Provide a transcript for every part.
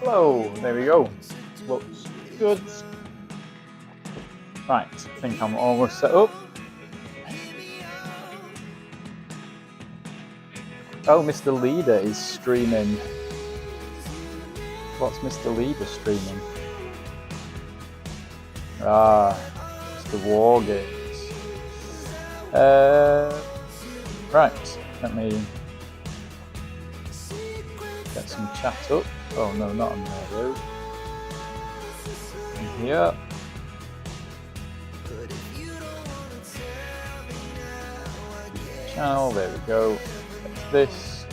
Hello, there we go. Looks good. Right, I think I'm almost set up. Oh, Mr. Leader is streaming. What's Mr. Leader streaming? Ah, Mr. Wargames. Right, let me get some chat up. Oh no, not on there though. In here. Channel, there we go. That's this.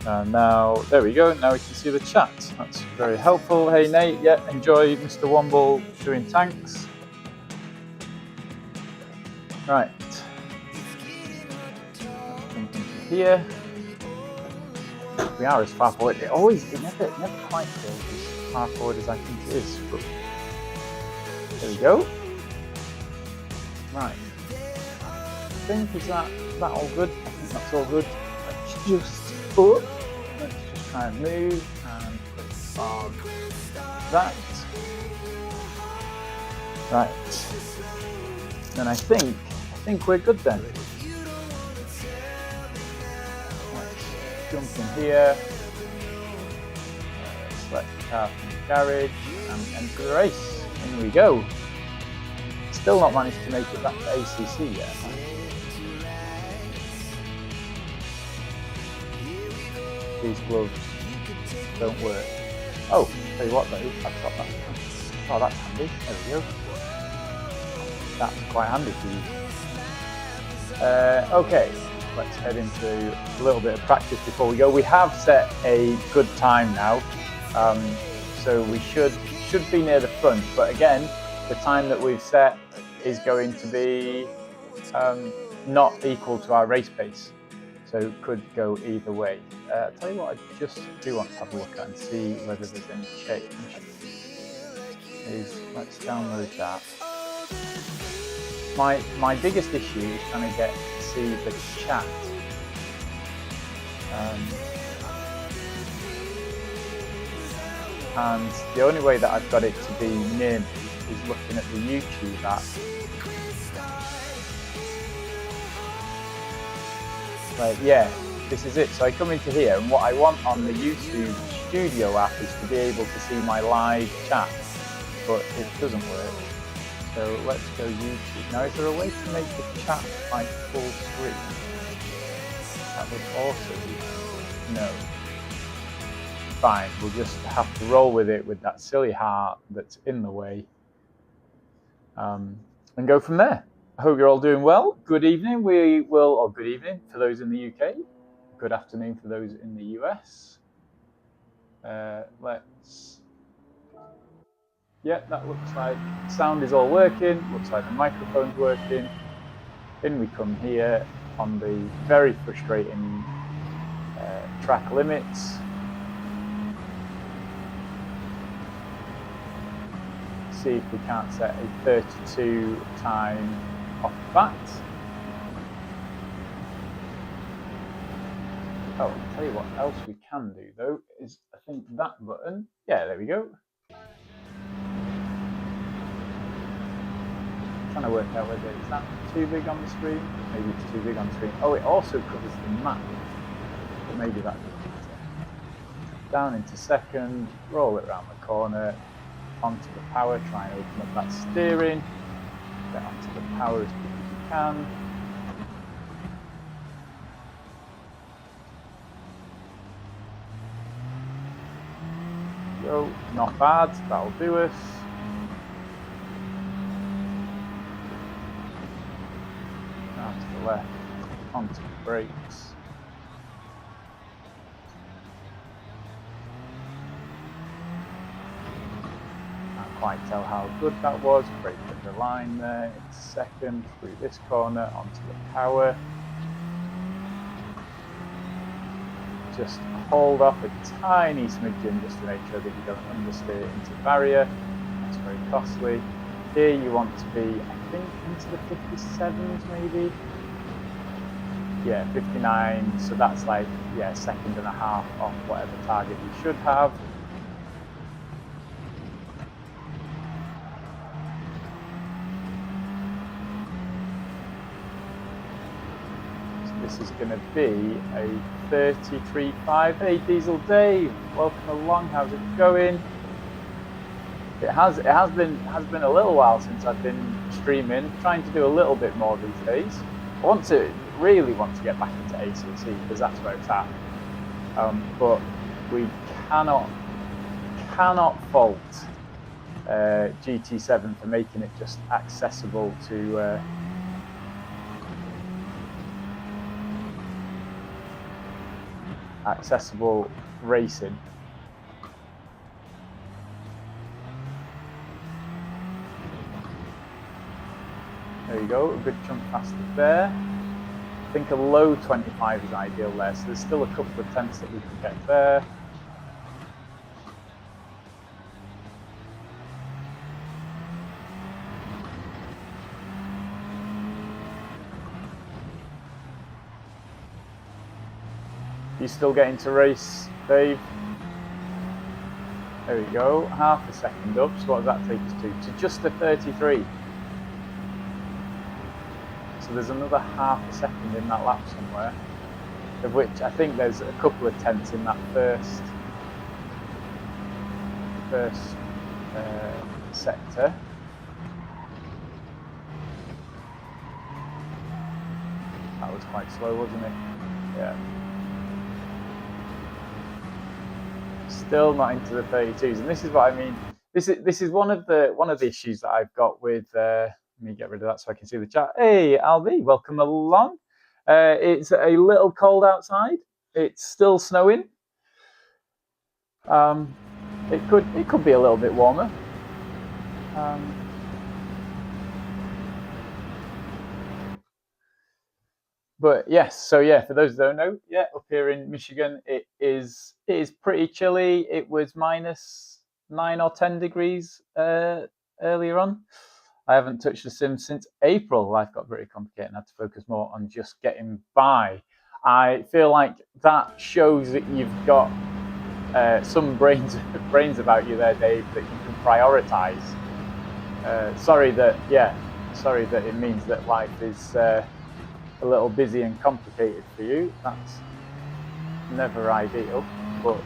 And now, there we go. Now we can see the chat. That's very helpful. Hey Nate, yeah, enjoy Mr. Womble doing tanks. Right. Here. We are as far forward. It never quite feels as far forward as I think it is. But there we go. Right. I think is that all good? I think that's all good. Let's just try and move and click on that. Right. Then I think we're good then. Let's jump in here. Select the car from the garage and enter the race. In we go. Still not managed to make it back to ACC yet. These gloves don't work. Oh, tell you what though, I've got that. Oh, that's handy. There we go. That's quite handy for you. Okay, let's head into a little bit of practice before we go. We have set a good time now, so we should be near the front. But again, the time that we've set is going to be not equal to our race pace. So it could go either way. I'll tell you what, I just do want to have a look at and see whether there's any change. Let's download that. My biggest issue is trying to get to see the chat. And the only way that I've got it to be near me is looking at the YouTube app. Like, yeah, this is it. So I come into here, and what I want on the YouTube Studio app is to be able to see my live chat, but it doesn't work. So let's go YouTube. Now, is there a way to make the chat like full screen? That would also be no. Fine, we'll just have to roll with it with that silly heart that's in the way, and go from there. I hope you're all doing well. Good evening. Or good evening for those in the UK. Good afternoon for those in the US. Yeah, that looks like sound is all working. Looks like the microphone's working. In we come here on the very frustrating track limits. See if we can't set a 32 time off the bat. Oh, I'll tell you what else we can do though, is I think that button. Yeah, there we go. Trying to work out whether is that too big on the screen. Maybe it's too big on the screen. Oh, it also covers the map. But maybe that doesn't matter. Down into second, roll it around the corner, onto the power, try and open up that steering. Get onto the power as quick as you can. Go, not bad, that'll do us. Now to the left, onto the brakes. Can't quite tell how good that was. Brake at the line there. It's second through this corner onto the power. Just hold off a tiny smidgen just to make sure that you don't understeer into the barrier. That's very costly. Here you want to be, I think, into the 57s maybe. Yeah, 59. So that's like, yeah, second and a half off whatever target you should have. this is going to be a 33.5. Hey, Diesel Dave, welcome along. How's it going? It has been a little while since I've been streaming. Trying to do a little bit more these days. I really want to get back into ACC because that's where it's at. But we cannot fault GT7 for making it just accessible to accessible racing. There you go, a good chunk faster there. I think a low 25 is ideal there, so there's still a couple of tenths that we can get there. You still getting to race, Dave? There we go, half a second up. So what does that take us to? To just a 33. So there's another half a second in that lap somewhere, of which I think there's a couple of tenths in that first sector. That was quite slow, wasn't it? Yeah. Still not into the 32s, and this is what I mean. This is one of the issues that I've got with. Let me get rid of that so I can see the chat. Hey, Alvi, welcome along. It's a little cold outside. It's still snowing. It could be a little bit warmer. But yes, so yeah, for those that don't know, yeah, up here in Michigan, it is pretty chilly. It was minus 9 or 10 degrees earlier on. I haven't touched the sim since April. Life got very complicated and I had to focus more on just getting by. I feel like that shows that you've got some brains about you there, Dave, that you can prioritize. Sorry that it means that life is a little busy and complicated for you. That's never ideal, but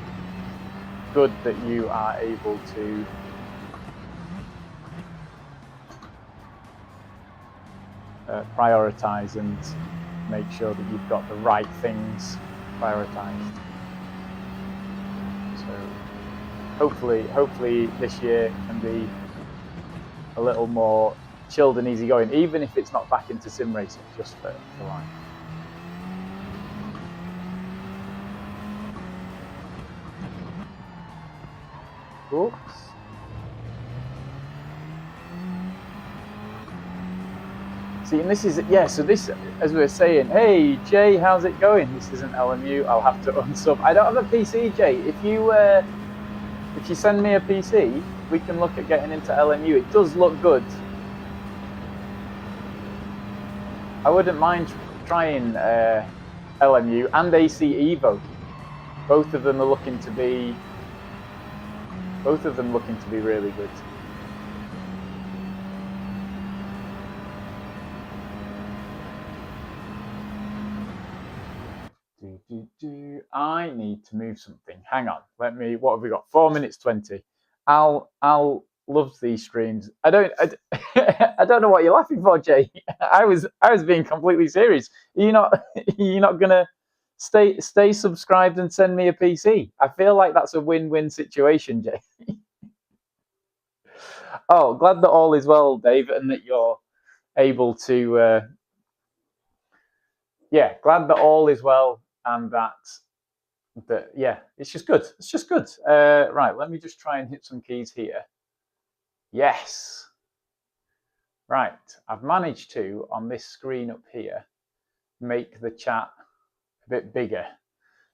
good that you are able to prioritize and make sure that you've got the right things prioritized. So hopefully this year can be a little more chilled and easygoing, even if it's not back into sim racing, just for life. Oops. See, and this is, yeah, so this, as we were saying, hey, Jay, how's it going? This isn't LMU, I'll have to unsub. I don't have a PC, Jay. If you send me a PC, we can look at getting into LMU. It does look good. I wouldn't mind trying LMU and AC Evo. Both of them looking to be really good. I need to move something. Hang on. What have we got? 4 minutes 20. I'll love these streams. I don't know what you're laughing for, Jay. I was being completely serious. You're not gonna stay subscribed and send me a PC. I feel like that's a win-win situation, Jay. Oh, glad that all is well, Dave, and that you're able to glad that all is well and that it's just good. It's just good. Right, let me just try and hit some keys here. Yes. Right, I've managed to, on this screen up here, make the chat a bit bigger.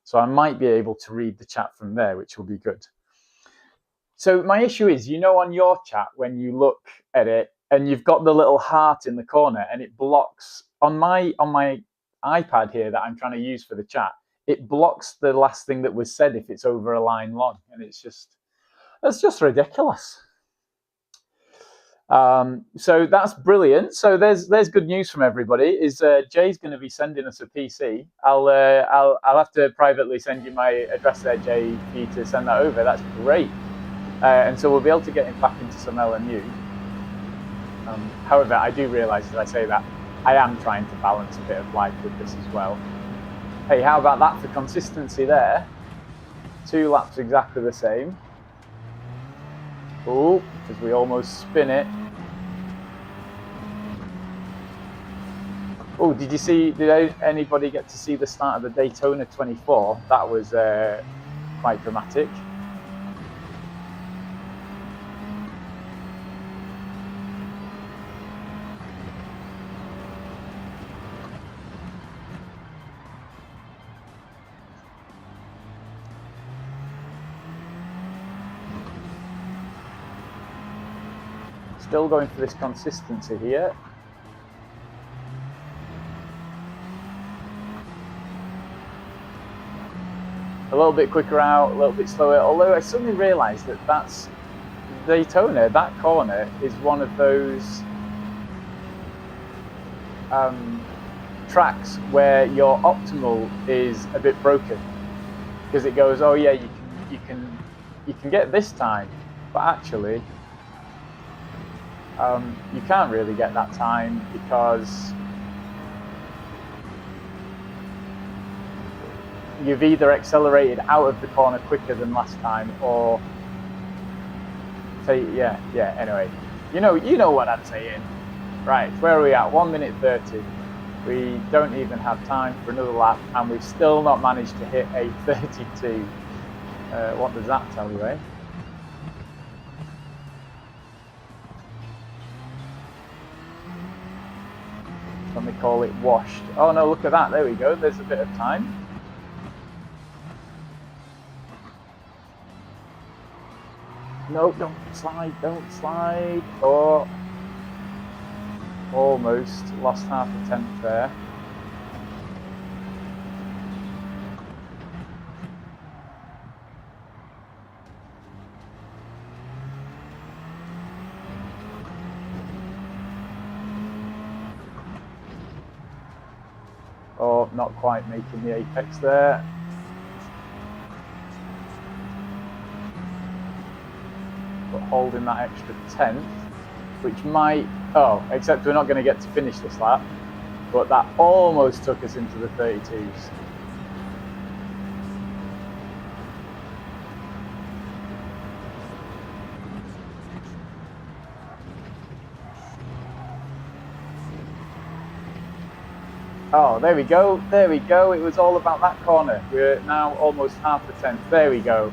So I might be able to read the chat from there, which will be good. So my issue is, on your chat, when you look at it and you've got the little heart in the corner and it blocks, on my iPad here that I'm trying to use for the chat, it blocks the last thing that was said if it's over a line long. And that's just ridiculous. So that's brilliant. So there's good news from everybody. Is Jay's going to be sending us a PC? I'll have to privately send you my address there, Jay, for you to send that over. That's great. And so we'll be able to get him back into some LMU. However, I do realise as I say that I am trying to balance a bit of life with this as well. Hey, how about that for consistency there? 2 laps exactly the same. Oh, because we almost spin it. Oh, did anybody get to see the start of the Daytona 24? That was quite dramatic. Still going for this consistency here. A little bit quicker out, a little bit slower, although I suddenly realised that that's Daytona, that corner is one of those tracks where your optimal is a bit broken, because it goes, oh yeah, you can get this time, but actually you can't really get that time because you've either accelerated out of the corner quicker than last time, or anyway, you know what I'm saying. Right, where are we at? 1 minute 30. We don't even have time for another lap, and we've still not managed to hit a 32. What does that tell you, eh? Let me call it washed. Oh no, look at that, there we go, there's a bit of time. No, don't slide. Oh, almost lost half a tenth there. Oh, not quite making the apex there. But holding that extra 10th, which might, except we're not going to get to finish this lap, but that almost took us into the 32s. Oh, there we go, it was all about that corner. We're now almost half a tenth, there we go.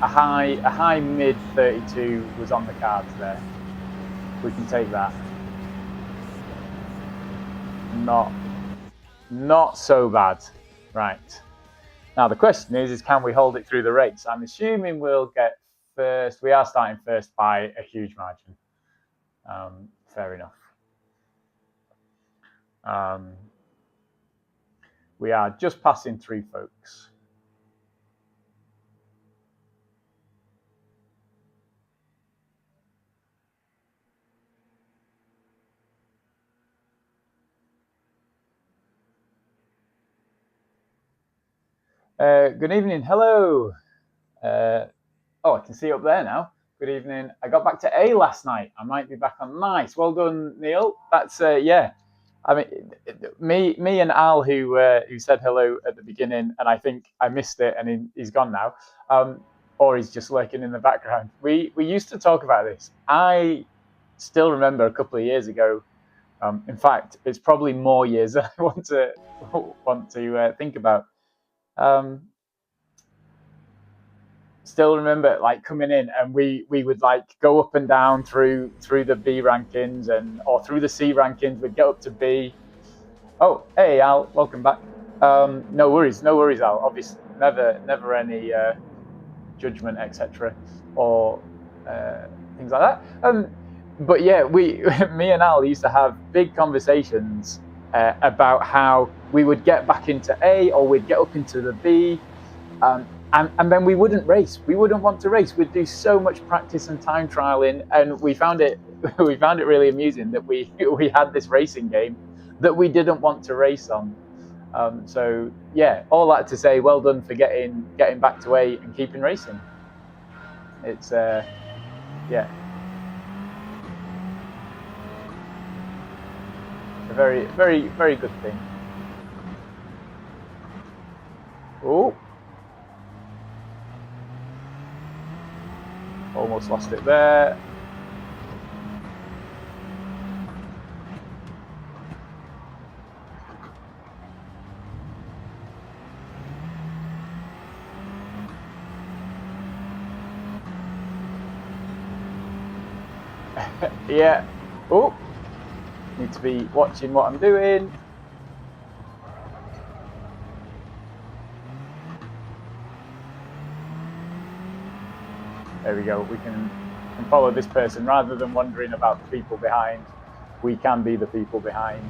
A high mid 32 was on the cards there. We can take that. Not so bad. Right. Now the question is can we hold it through the race? I'm assuming we'll get first. We are starting first by a huge margin. Fair enough. We are just passing 3 folks. Good evening. Hello. I can see you up there now. Good evening. I got back to A last night. I might be back on. Nice. Well done, Neil. That's yeah. I mean, me and Al, who said hello at the beginning, and I think I missed it, and he's gone now, or he's just lurking in the background. We used to talk about this. I still remember a couple of years ago. In fact, it's probably more years than I want to think about. Still remember like coming in, and we would like go up and down through the B rankings or through the C rankings. We'd get up to B. Oh, hey Al, welcome back. No worries, Al. Obviously, never any judgment, etc. or things like that. But yeah, me and Al used to have big conversations about how we would get back into A or we'd get up into the B. And then we wouldn't race. We wouldn't want to race. We'd do so much practice and time trialing, and we found it we found it really amusing that we had this racing game that we didn't want to race on. So yeah, all that to say, well done for getting back to 8 and keeping racing. It's yeah, a very good thing. Oh, almost lost it there. Yeah. Oh, need to be watching what I'm doing. There we go. We can follow this person rather than wondering about the people behind. We can be the people behind.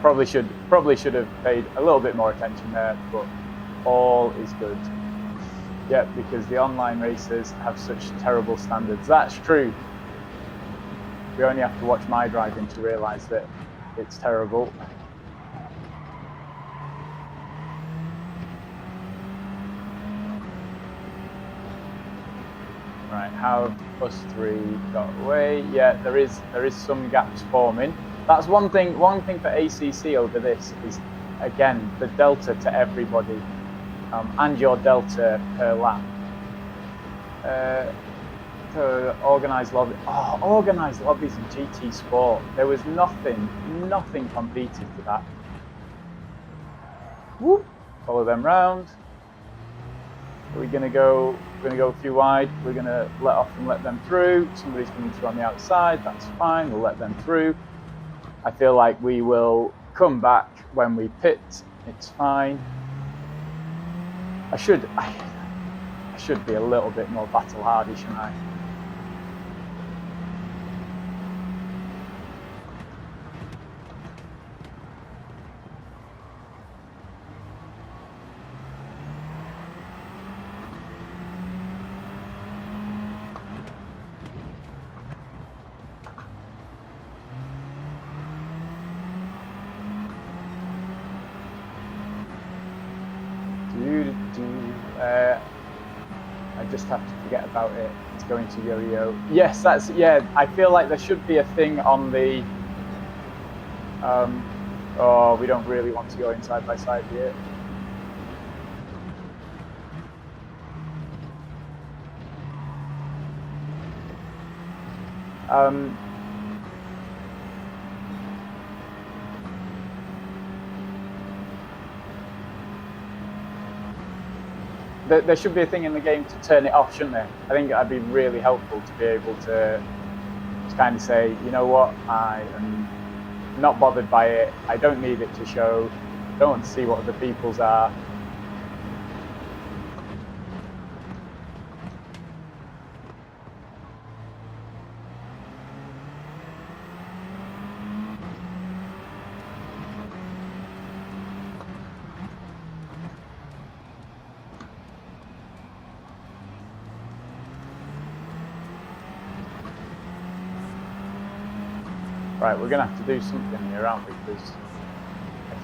Probably should have paid a little bit more attention there, but all is good. Yeah, because the online racers have such terrible standards. That's true. We only have to watch my driving to realise that it's terrible. Right, how have us 3 got away? Yeah, there is some gaps forming. That's one thing for ACC over this is, again, the delta to everybody, and your delta per lap. Organised lobby. Oh, organised lobbies in GT Sport. There was nothing competed to that. Whoop. Follow them round. We're gonna go a few wide. We're gonna let off and let them through. Somebody's coming through on the outside. That's fine. We'll let them through. I feel like we will come back when we pit. It's fine. I should be a little bit more battle hardy, shouldn't I? I just have to forget about it. It's going to Yo-Yo. Yes, that's, yeah, I feel like there should be a thing on the, oh, we don't really want to go in side by side here. There should be a thing in the game to turn it off, shouldn't there? I think that'd be really helpful to be able to kind of say, you know what, I am not bothered by it. I don't need it to show. Don't want to see what other people's are. Right, we're going to have to do something here, aren't we? Because I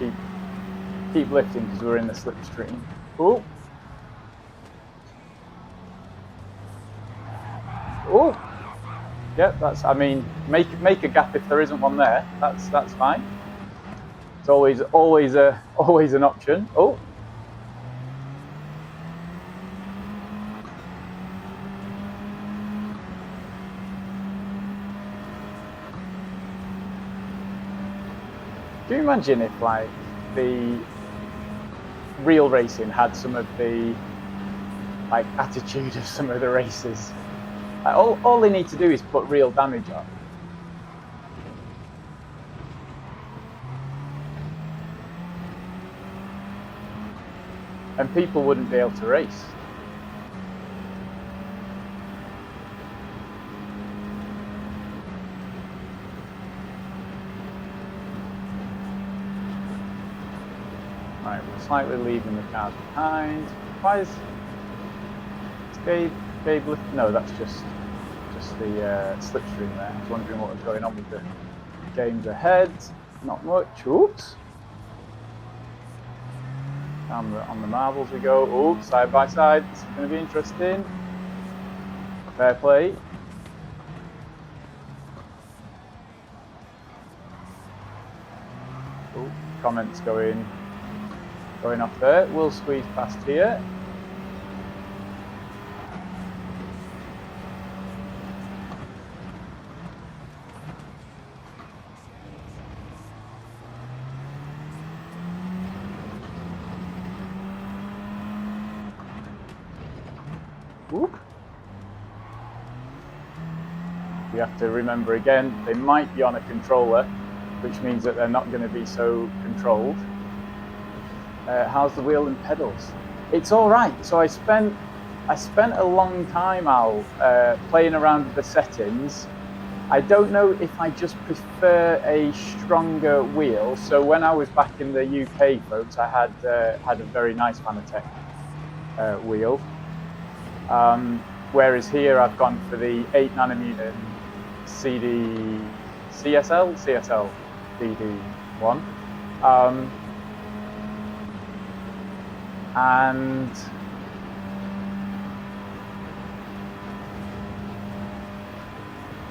keep lifting because we're in the slipstream. Oh. Oh. Yeah, that's, I mean, make a gap if there isn't one there. That's fine. It's always an option. Oh. Can you imagine if, like, the real racing had some of the, like, attitude of some of the racers? Like, all they need to do is put real damage on. And people wouldn't be able to race. Right, we're slightly leaving the cars behind. Why is Gabe lift? No, that's just the slipstream there. I was wondering what was going on with the games ahead. Not much. Oops. On the marbles we go. Oops, side by side. This is going to be interesting. Fair play. Ooh, comments going off there. We'll squeeze past here. Whoop. We have to remember again, they might be on a controller, which means that they're not going to be so controlled. How's the wheel and pedals? It's all right. So I spent a long time, Al, playing around with the settings. I don't know if I just prefer a stronger wheel. So when I was back in the UK, folks, I had a very nice Fanatec wheel. Whereas here I've gone for the 8nm CSL DD1. And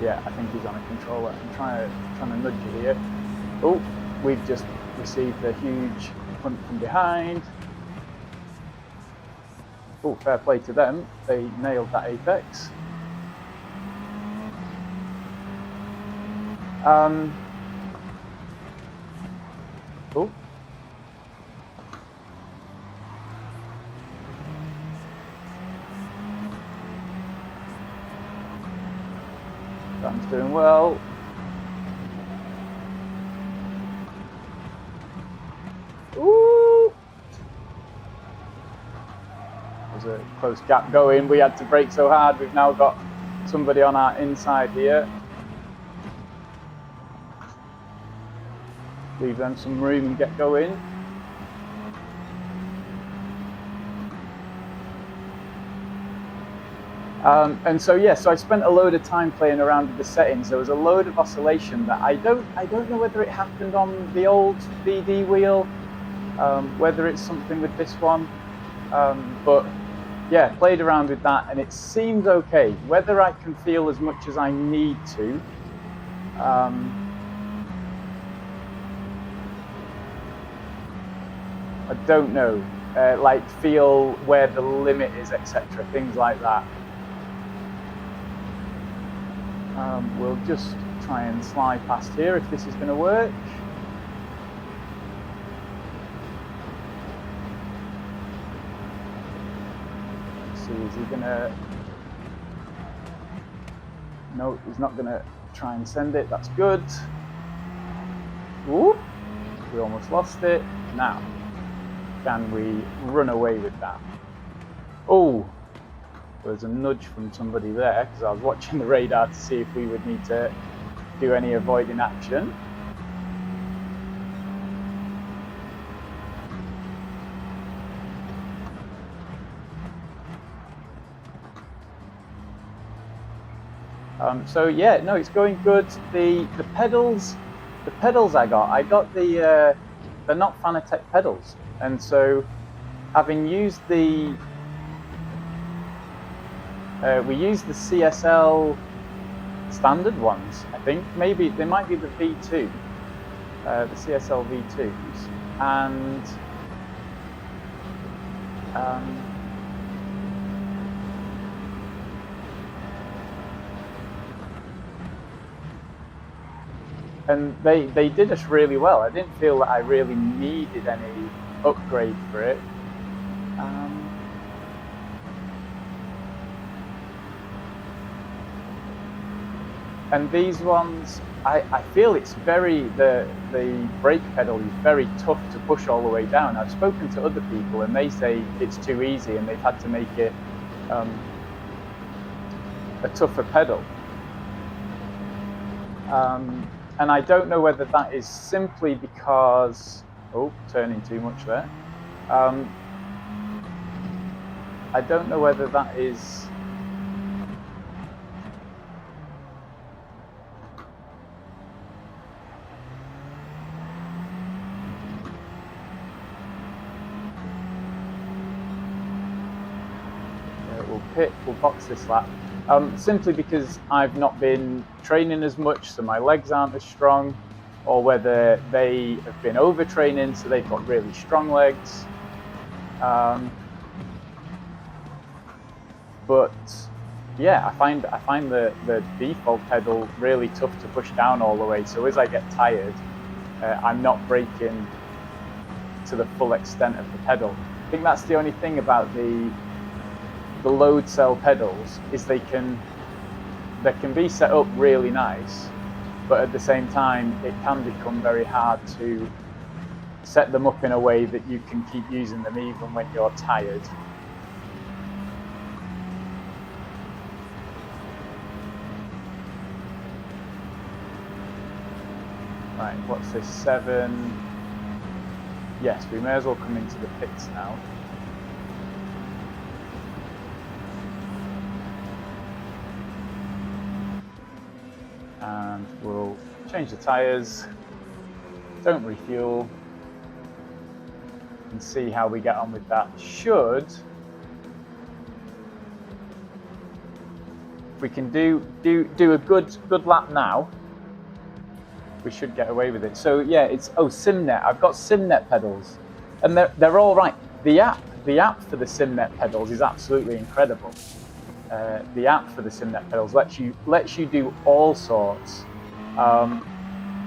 yeah, I think he's on a controller. I'm trying to nudge you here. Oh, we've just received a huge punt from behind. Oh, fair play to them. They nailed that apex. Oh. Dan's doing well. Ooh. There's a close gap going. We had to brake so hard. We've now got somebody on our inside here. Leave them some room and get going. And so yeah, so I spent a load of time playing around with the settings. There was a load of oscillation that I don't know whether it happened on the old VD wheel, whether it's something with this one, but yeah, played around with that and it seems okay. Whether I can feel as much as I need to, I don't know, like feel where the limit is, etc., things like that. We'll just try and slide past here if this is going to work. Let's see, is he going to... No, he's not going to try and send it. That's good. Ooh, we almost lost it. Now, can we run away with that? Oh, there's a nudge from somebody there because I was watching the radar to see if we would need to do any avoiding action. So yeah, no, it's going good. The pedals I got the they're not Fanatec pedals, and so having used the we used the CSL standard ones, I think. Maybe they might be the V2, the CSL V2s, and they did us really well. I didn't feel that I really needed any upgrade for it. And these ones, I feel it's very, the brake pedal is very tough to push all the way down. I've spoken to other people and they say it's too easy and they've had to make it a tougher pedal. And I don't know whether that is simply because Oh, turning too much there. I don't know whether that is... we'll box this lap. Simply because I've not been training as much, so my legs aren't as strong, or whether they have been overtraining, so they've got really strong legs. But yeah, I find the default pedal really tough to push down all the way. So as I get tired, I'm not braking to the full extent of the pedal. I think that's the only thing about the load cell pedals, is they can be set up really nice, but at the same time it can become very hard to set them up in a way that you can keep using them even when you're tired. Right, what's this, 7? Yes, we may as well come into the pits now. And we'll change the tyres, don't refuel, and see how we get on with that. If we can do a good lap now, we should get away with it. So yeah, it's SimNet. I've got SimNet pedals, and they're all right. The app for the SimNet pedals is absolutely incredible. The app for the SimNet pedals lets you do all sorts,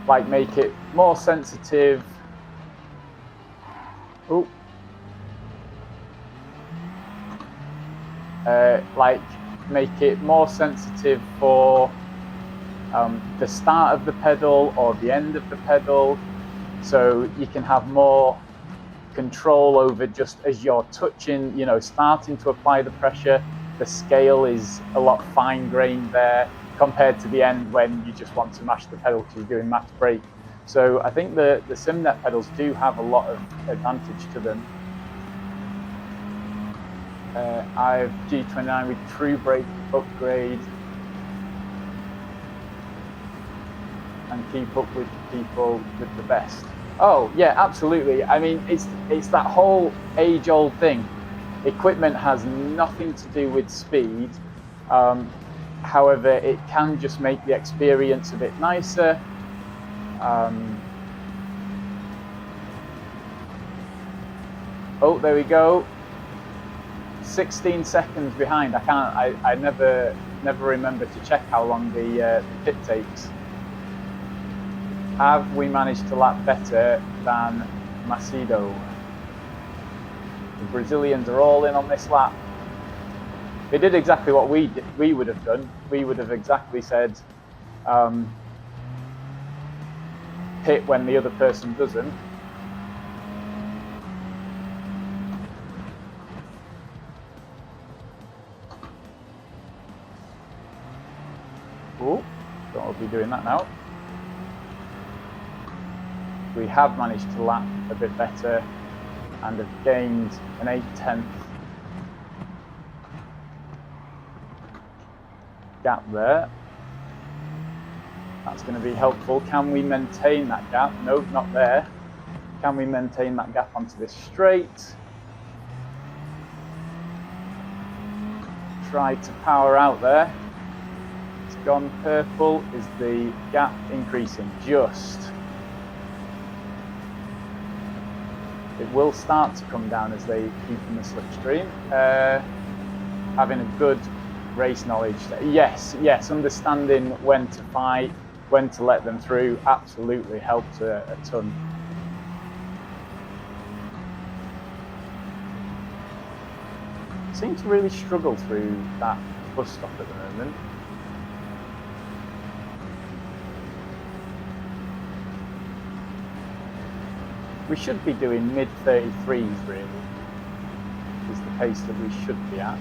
like make it more sensitive. Like make it more sensitive for the start of the pedal or the end of the pedal, so you can have more control over just as you're touching, starting to apply the pressure. The scale is a lot fine-grained there compared to the end when you just want to mash the pedal because you're doing max brake. So I think the SimNet pedals do have a lot of advantage to them. I have G29 with True Brake upgrade and keep up with people with the best. Oh yeah, absolutely. I mean, it's that whole age-old thing. Equipment has nothing to do with speed. However, it can just make the experience a bit nicer. Oh, there we go. 16 seconds behind. I never remember to check how long the pit takes. Have we managed to lap better than Macedo? The Brazilians are all in on this lap. They did exactly what we would have done. We would have exactly said pit when the other person doesn't. Oh, don't be doing that now. We have managed to lap a bit better and have gained an 8/10 gap there. That's going to be helpful. Can we maintain that gap? Nope, not there. Can we maintain that gap onto this straight? Try to power out there. It's gone purple. Is the gap increasing? Just. It will start to come down as they keep in the slipstream. Having a good race knowledge. Yes, understanding when to fight, when to let them through, absolutely helped a ton. Seem to really struggle through that bus stop at the moment. We should be doing mid-33s really, is the pace that we should be at.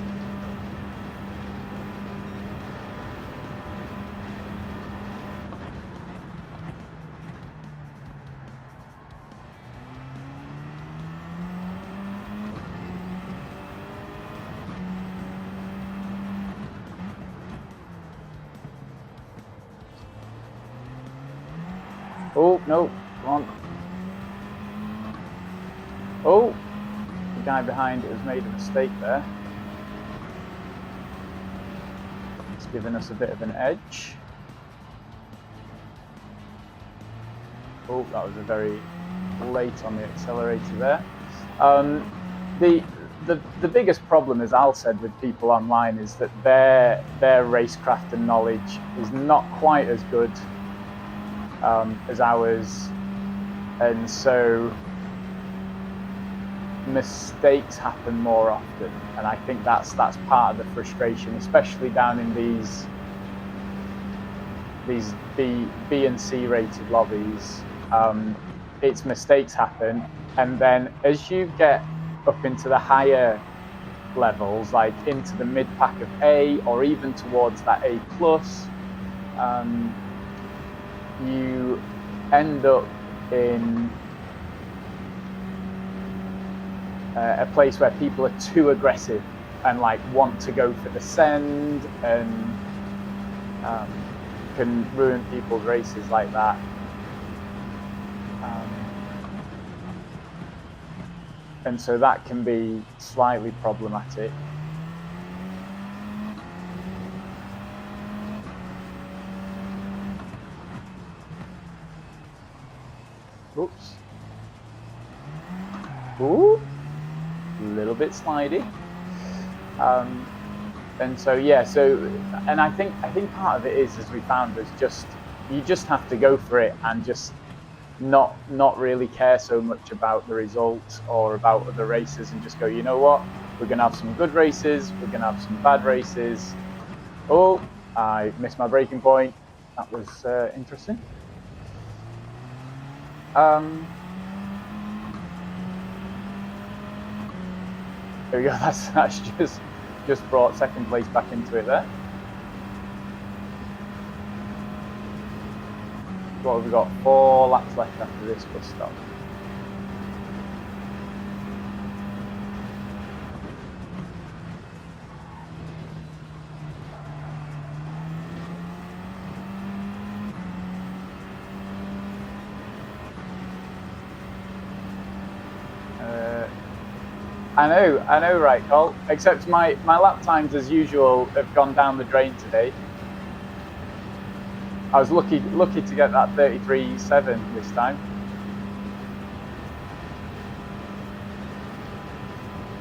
Oh, no, come on. Oh, the guy behind it has made a mistake there. It's given us a bit of an edge. Oh, that was a very late on the accelerator there. The biggest problem, as Al said, with people online is that their racecraft and knowledge is not quite as good as ours, and so mistakes happen more often, and I think that's part of the frustration, especially down in these B and C rated lobbies. It's mistakes happen, and then as you get up into the higher levels, like into the mid pack of A or even towards that A plus, you end up in a place where people are too aggressive and like want to go for the send and can ruin people's races like that. And so that can be slightly problematic. Oops. Ooh, a little bit slidey. And so yeah, and I think part of it is, as we found, is just you just have to go for it and just not really care so much about the results or about other races, and just go, you know what, we're gonna have some good races, we're gonna have some bad races. Oh, I missed my braking point. That was interesting. There we go. That's just brought second place back into it there. What have we got? 4 laps left after this bus stop. I know, right, Cole? Except my lap times, as usual, have gone down the drain today. I was lucky to get that 33.7 this time.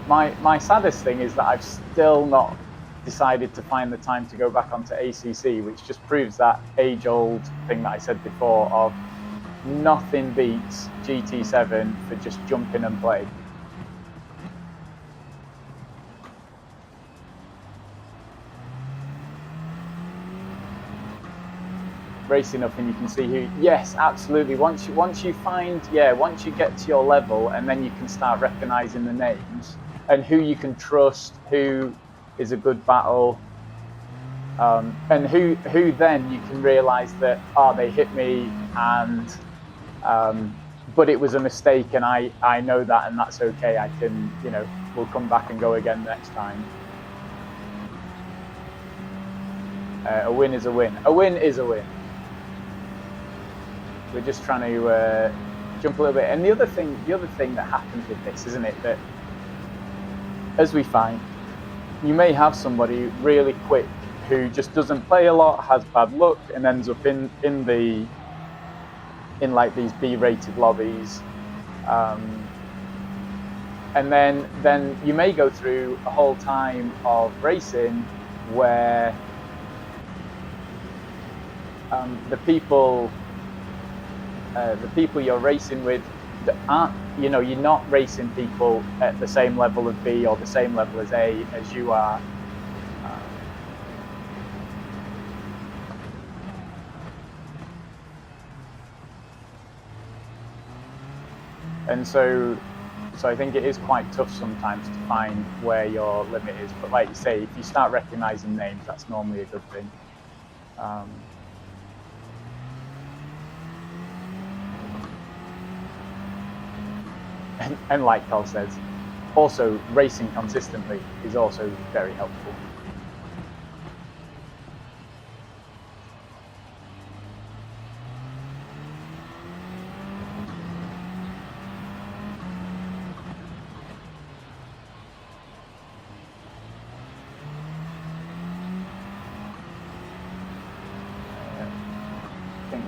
My saddest thing is that I've still not decided to find the time to go back onto ACC, which just proves that age-old thing that I said before of nothing beats GT7 for just jump in and play. Race enough and you can see who. Yes, absolutely. Once you find, once you get to your level, and then you can start recognizing the names and who you can trust, who is a good battle, and who then you can realize that they hit me, and but it was a mistake, and I know that, and that's okay. I can, we'll come back and go again next time. A win is a win. A win is a win. We're just trying to jump a little bit. And the other thing that happens with this, isn't it, that as we find, you may have somebody really quick who just doesn't play a lot, has bad luck, and ends up in like these B-rated lobbies, and then you may go through a whole time of racing where the people you're racing with that aren't, you're not racing people at the same level of B or the same level as A as you are. And so I think it is quite tough sometimes to find where your limit is. But like you say, if you start recognizing names, that's normally a good thing. And like Carl says, also racing consistently is also very helpful.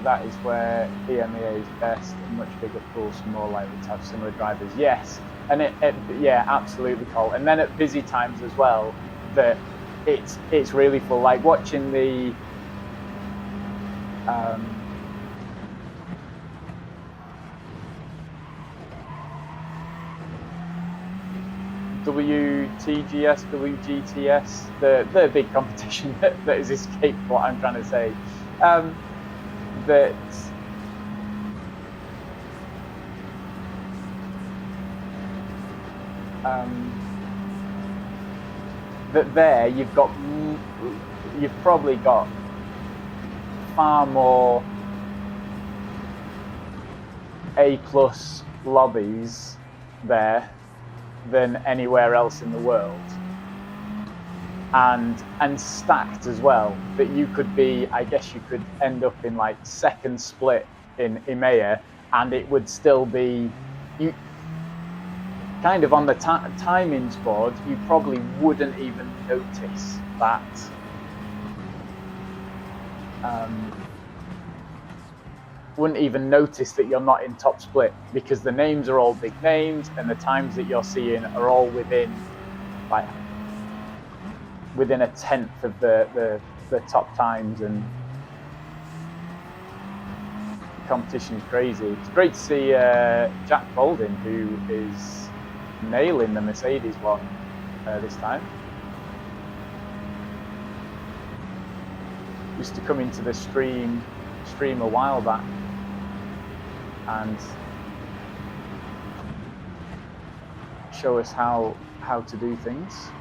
that is where EMEA is best, a much bigger pool, so more likely to have similar drivers. Yes, and yeah, absolutely, Cole. And then at busy times as well, that it's really full. Like watching the WTGS, WGTS, the big competition that has escaped what I'm trying to say. That there you've probably got far more A+ lobbies there than anywhere else in the world, and stacked as well, that you could be, I guess you could end up in like second split in EMEA, and it would still be, you kind of on the timings board, you probably wouldn't even notice that you're not in top split, because the names are all big names and the times that you're seeing are all within a tenth of the top times, and the competition is crazy. It's great to see Jack Baldwin, who is nailing the Mercedes one this time. Used to come into the stream a while back and show us how to do things.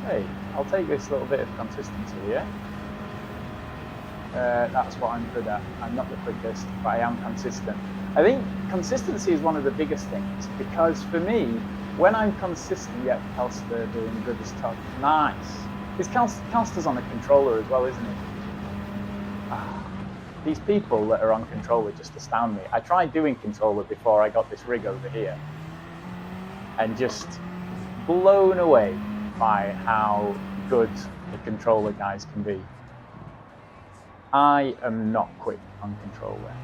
Hey, I'll take this little bit of consistency here. That's what I'm good at. I'm not the quickest, but I am consistent. I think consistency is one of the biggest things, because for me, when I'm consistent, yeah, Kelster doing good as tough. Nice. Kelster's on the controller as well, isn't he? These people that are on controller just astound me. I tried doing controller before I got this rig over here, and just blown away by how good the controller guys can be. I am not quick on controller.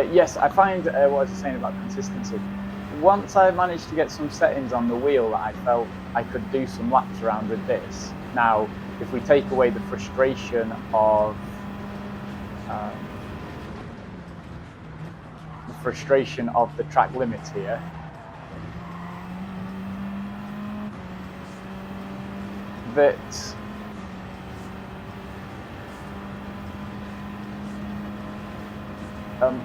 Yes, I find what I was saying about consistency. Once I managed to get some settings on the wheel that I felt I could do some laps around with this. Now, if we take away the frustration of the track limits here, that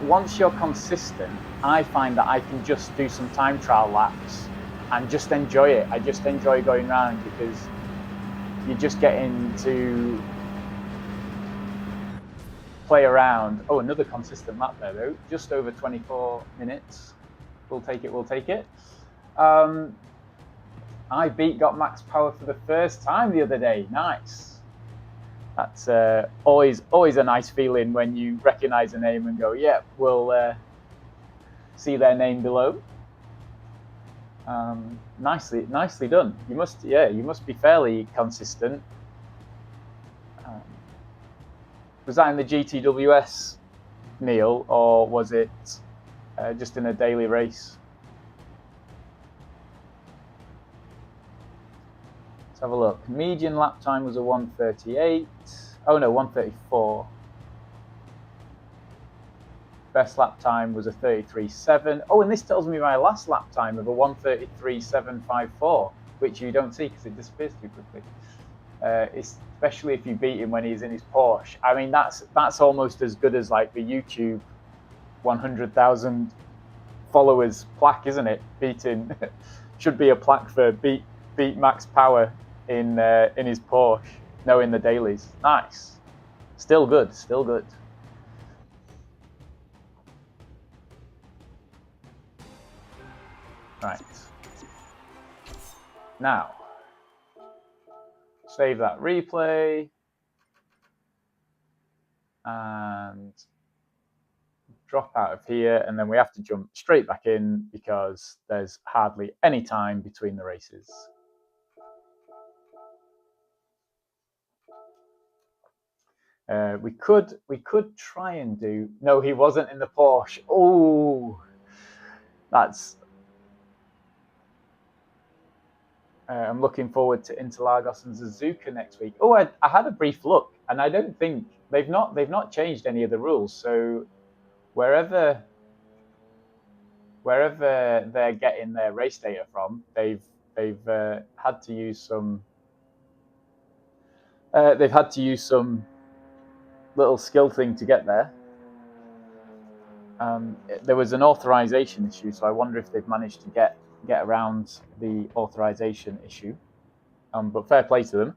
once you're consistent, I find that I can just do some time trial laps and just enjoy it. I just enjoy going around, because you're just getting to play around. Oh, another consistent lap there though, just over 24 minutes. We'll take it, we'll take it. I got max power for the first time the other day. Nice. That's always a nice feeling when you recognize a name and go, yeah, we'll see their name below. Nicely done. You must be fairly consistent. Was that in the GTWS, Neil, or was it just in a daily race? Let's have a look. Median lap time was a 1:38. Oh no, 1:34. Best lap time was a 33.7. Oh, and this tells me my last lap time of a 1:33.754, which you don't see because it disappears too quickly. Especially if you beat him when he's in his Porsche. I mean, that's almost as good as like the YouTube 100,000 followers plaque, isn't it? Beating Should be a plaque for beat Max Power in his Porsche. No, in the dailies. Nice. Still good. Still good. Right. Now, save that replay and drop out of here, and then we have to jump straight back in because there's hardly any time between the races. We could try and do. No, he wasn't in the Porsche. Oh, that's. I'm looking forward to Interlagos and Suzuka next week. Oh, I had a brief look, and I don't think they've not changed any of the rules. So wherever they're getting their race data from, they've had to use some. They've had to use some little skill thing to get there. There was an authorization issue, so I wonder if they've managed to get around the authorization issue. But fair play to them.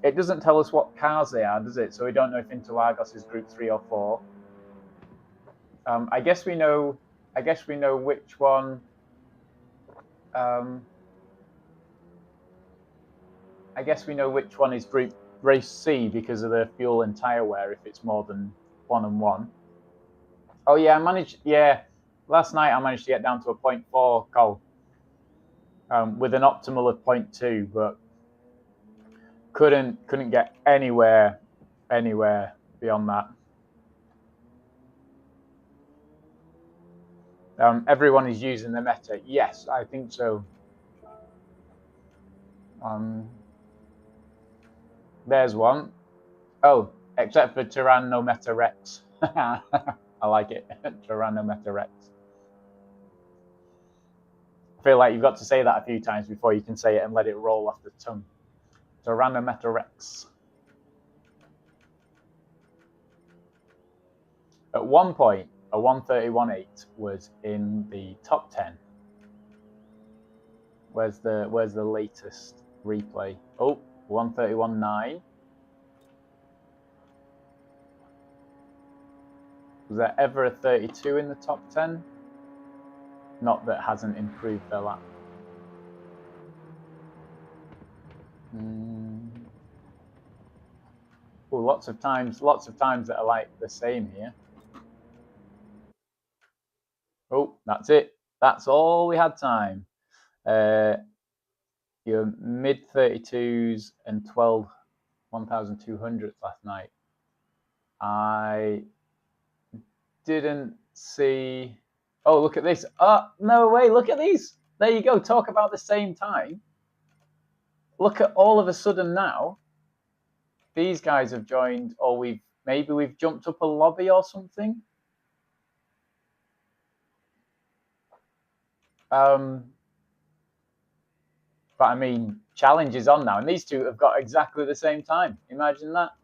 It doesn't tell us what cars they are, does it? So we don't know if Interlagos is Group 3 or 4. I guess we know which one. I guess we know which one is Group Race C because of the fuel and tyre wear if it's more than 1 and 1. Oh yeah, last night I managed to get down to a 0.4 Cole with an optimal of 0.2, but couldn't get anywhere beyond that. Everyone is using the meta. Yes, I think so. There's one. Oh, except for Tyrannometa Rex. I like it. Tyrannometa Rex. I feel like you've got to say that a few times before you can say it and let it roll off the tongue. Tyrannometa Rex. At one point, a 131.8 was in the top 10. Where's the latest replay? Oh, 131.9. Was there ever a 32 in the top 10? Not that hasn't improved their lap. Well, lots of times that are like the same here. Oh, that's it. That's all we had time. Your mid 32s and 1,200s last night. I didn't see. Oh, look at this. Oh, no way. Look at these. There you go. Talk about the same time. Look at all of a sudden now. These guys have joined, or maybe we've jumped up a lobby or something. But I mean, challenge is on now, and these two have got exactly the same time. Imagine that.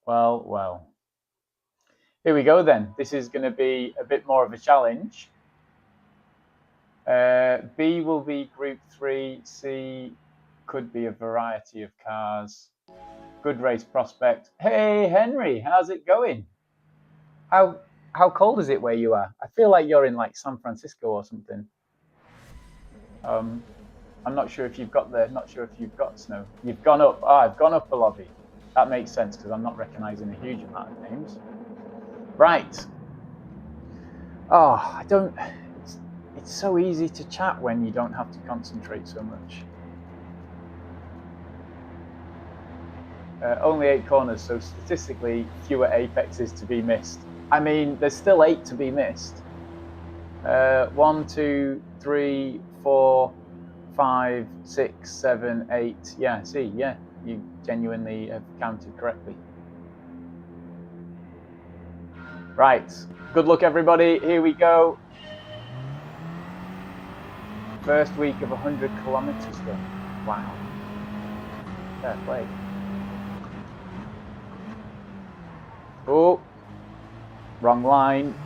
Well. Here we go then. This is going to be a bit more of a challenge. B will be Group 3. C could be a variety of cars. Good race prospect. Hey, Henry, how's it going? How cold is it where you are? I feel like you're in like San Francisco or something. I'm not sure if you've got snow. You've gone up. I've gone up a lobby. That makes sense because I'm not recognizing a huge amount of names. Right. Oh, I don't. It's so easy to chat when you don't have to concentrate so much. Only 8 corners, so statistically fewer apexes to be missed. I mean, there's still 8 to be missed. 1, 2, 3, 4, 5, 6, 7, 8. Yeah, see, yeah, you genuinely have counted correctly. Right, good luck everybody, here we go. First week of 100 kilometers done. Wow. Fair play. Oh, wrong line.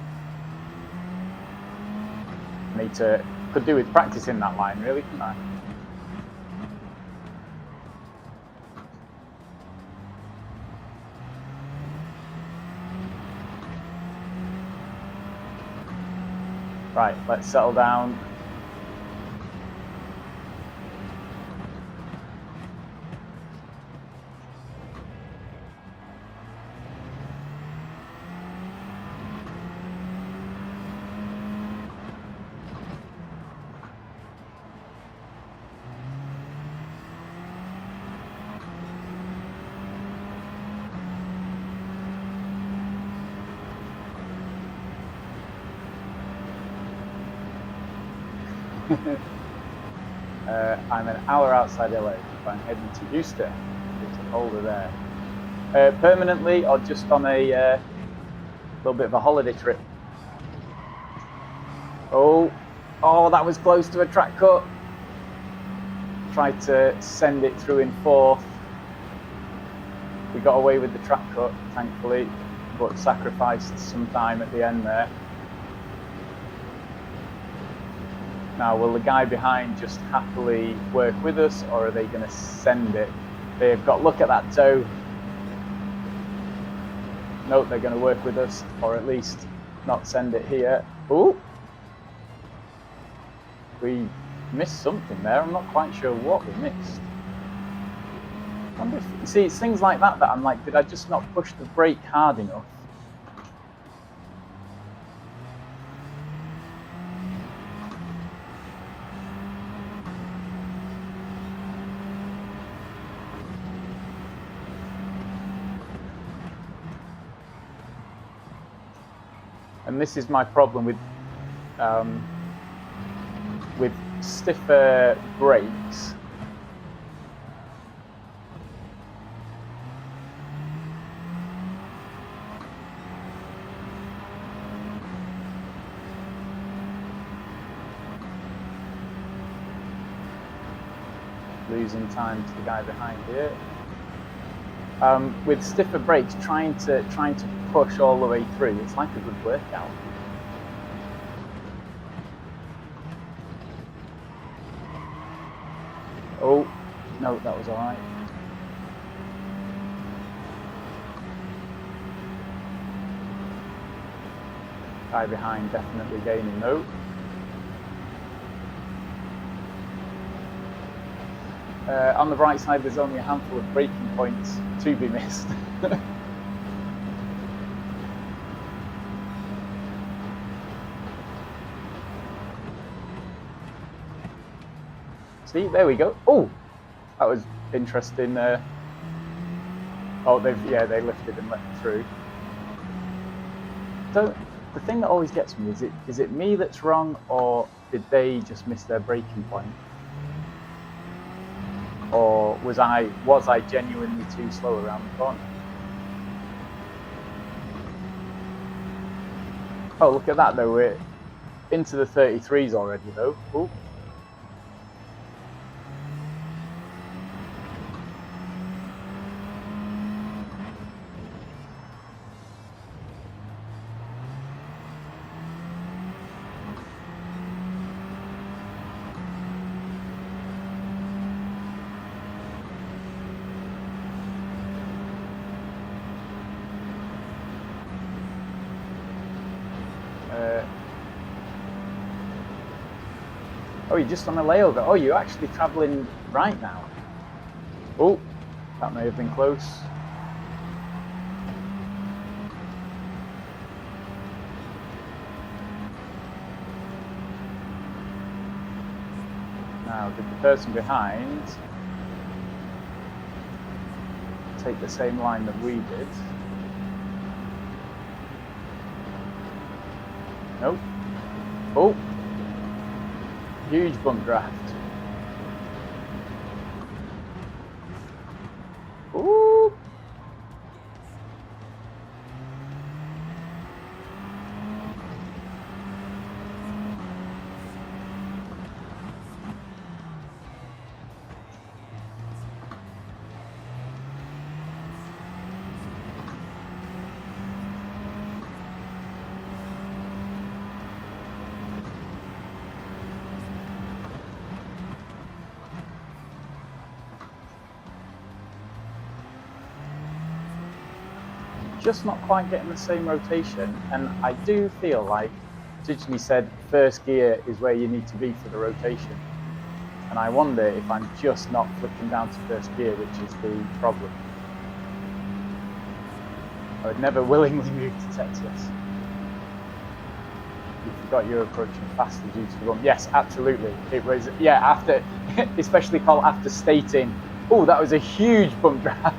Could do with practicing that line, really, couldn't I? Right, let's settle down. I'm an hour outside LA, but I'm heading to Houston. It's a holder there. Permanently or just on a little bit of a holiday trip? Oh, that was close to a track cut. Tried to send it through in fourth. We got away with the track cut, thankfully, but sacrificed some time at the end there. Now, will the guy behind just happily work with us, or are they going to send it? They've got, look at that toe. Nope, they're going to work with us, or at least not send it here. Ooh! We missed something there. I'm not quite sure what we missed. I wonder if, you see, it's things like that that I'm like, did I just not push the brake hard enough? And this is my problem with stiffer brakes. Losing time to the guy behind here. With stiffer brakes, trying to push all the way through, it's like a good workout. Oh, no, that was all right. Guy behind definitely gaining though. On the right side, there's only a handful of braking points to be missed. See, there we go. Oh, that was interesting. Oh, they lifted and let it through. So the thing that always gets me is it me that's wrong, or did they just miss their braking point? Or was I genuinely too slow around the corner? Oh, look at that though, we're into the 33s already though. Ooh. Oh, you're just on a layover. Oh, you're actually travelling right now. Oh, that may have been close. Now, did the person behind take the same line that we did? Nope. Oh, huge bump draft. Ooh. just not quite getting the same rotation, and I do feel like Digny said first gear is where you need to be for the rotation. And I wonder if I'm just not flicking down to first gear, which is the problem. I would never willingly move to Texas. You forgot you're approaching faster due to the bump. Yes, absolutely. It was, yeah, after, especially Paul, after stating, oh, that was a huge bump draft.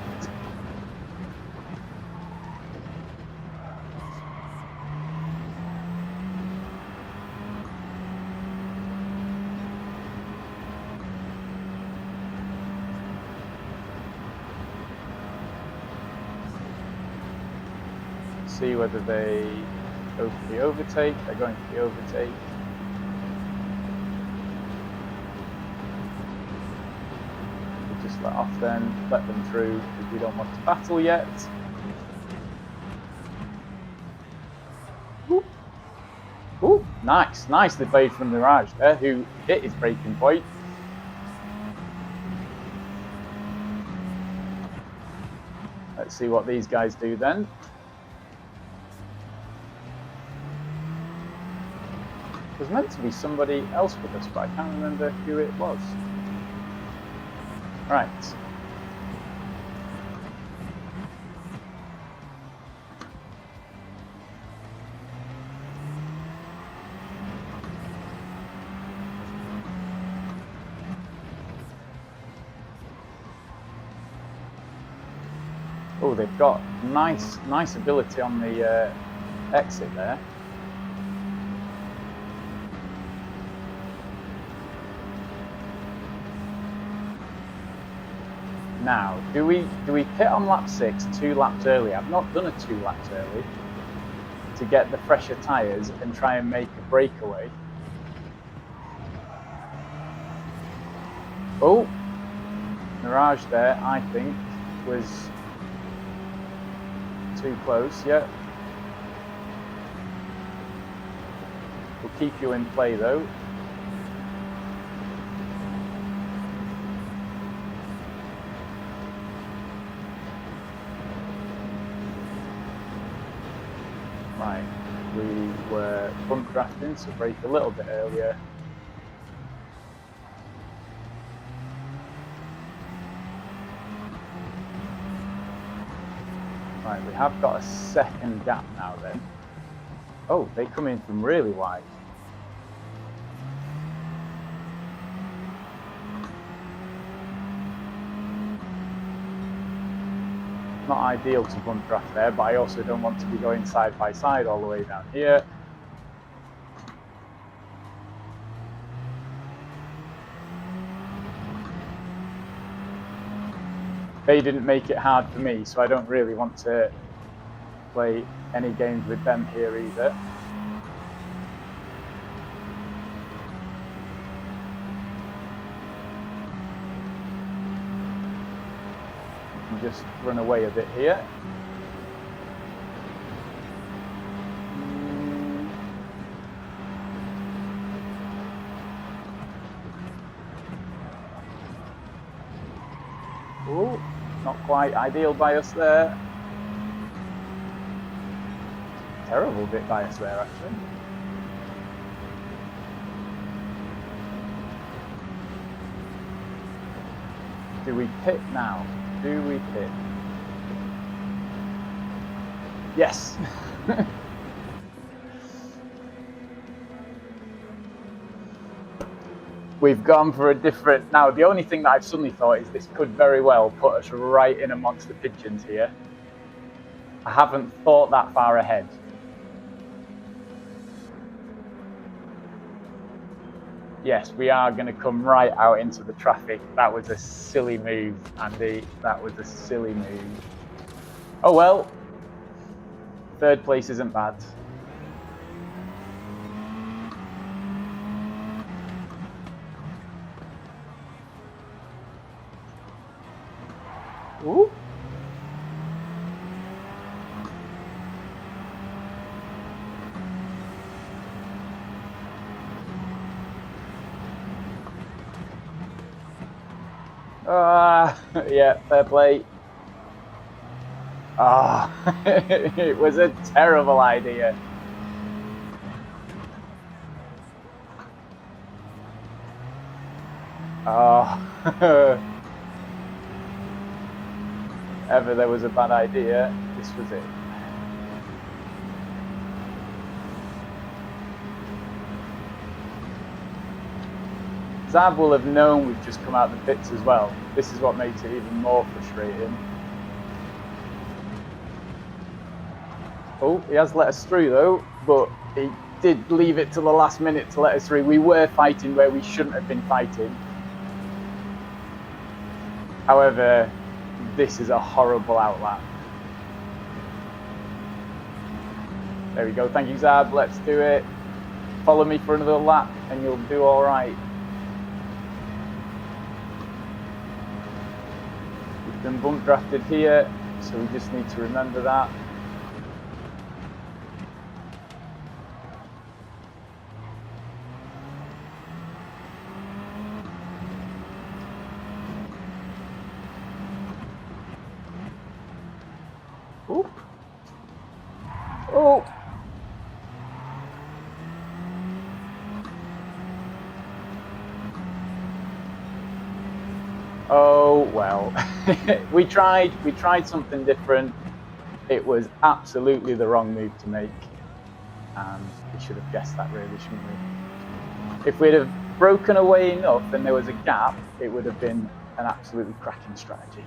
See whether they go for the overtake. They're going for the overtake. We'll just let off then, let them through because we don't want to battle yet. Ooh. Ooh, nice, nicely played from Mirage there, who hit his braking point. Let's see what these guys do then. There's meant to be somebody else with us, but I can't remember who it was. Right. Oh, they've got nice ability on the exit there. Now, do we pit on lap 6 2 laps early? I've not done a 2 laps early to get the fresher tyres and try and make a breakaway. Oh, Mirage there, I think, was too close. Yeah. We'll keep you in play though. Right, we were bump drafting, so brake a little bit earlier. Right, we have got a second gap now then. Oh, they come in from really wide. Not ideal to bump draft there, but I also don't want to be going side by side all the way down here. They didn't make it hard for me, so I don't really want to play any games with them here either. Just run away a bit here. Oh, not quite ideal bias there. Terrible bit bias there, actually. Do we pit now? Do we pit? Yes! We've gone for a different... Now, the only thing that I've suddenly thought is this could very well put us right in amongst the pigeons here. I haven't thought that far ahead. Yes, we are going to come right out into the traffic. That was a silly move, Andy. That was a silly move. Oh well. Third place isn't bad. Ooh. Yeah, fair play. Oh, it was a terrible idea. Oh, ever there was a bad idea, this was it. Zab will have known we've just come out of the pits as well. This is what makes it even more frustrating. Oh, he has let us through though, but he did leave it to the last minute to let us through. We were fighting where we shouldn't have been fighting. However, this is a horrible outlap. There we go. Thank you, Zab. Let's do it. Follow me for another lap and you'll do all right. We've been bump drafted here, so we just need to remember that. Ooh. Oh. Oh well. we tried something different. It was absolutely the wrong move to make, and we should have guessed that really, shouldn't we? If we'd have broken away enough and there was a gap, it would have been an absolutely cracking strategy.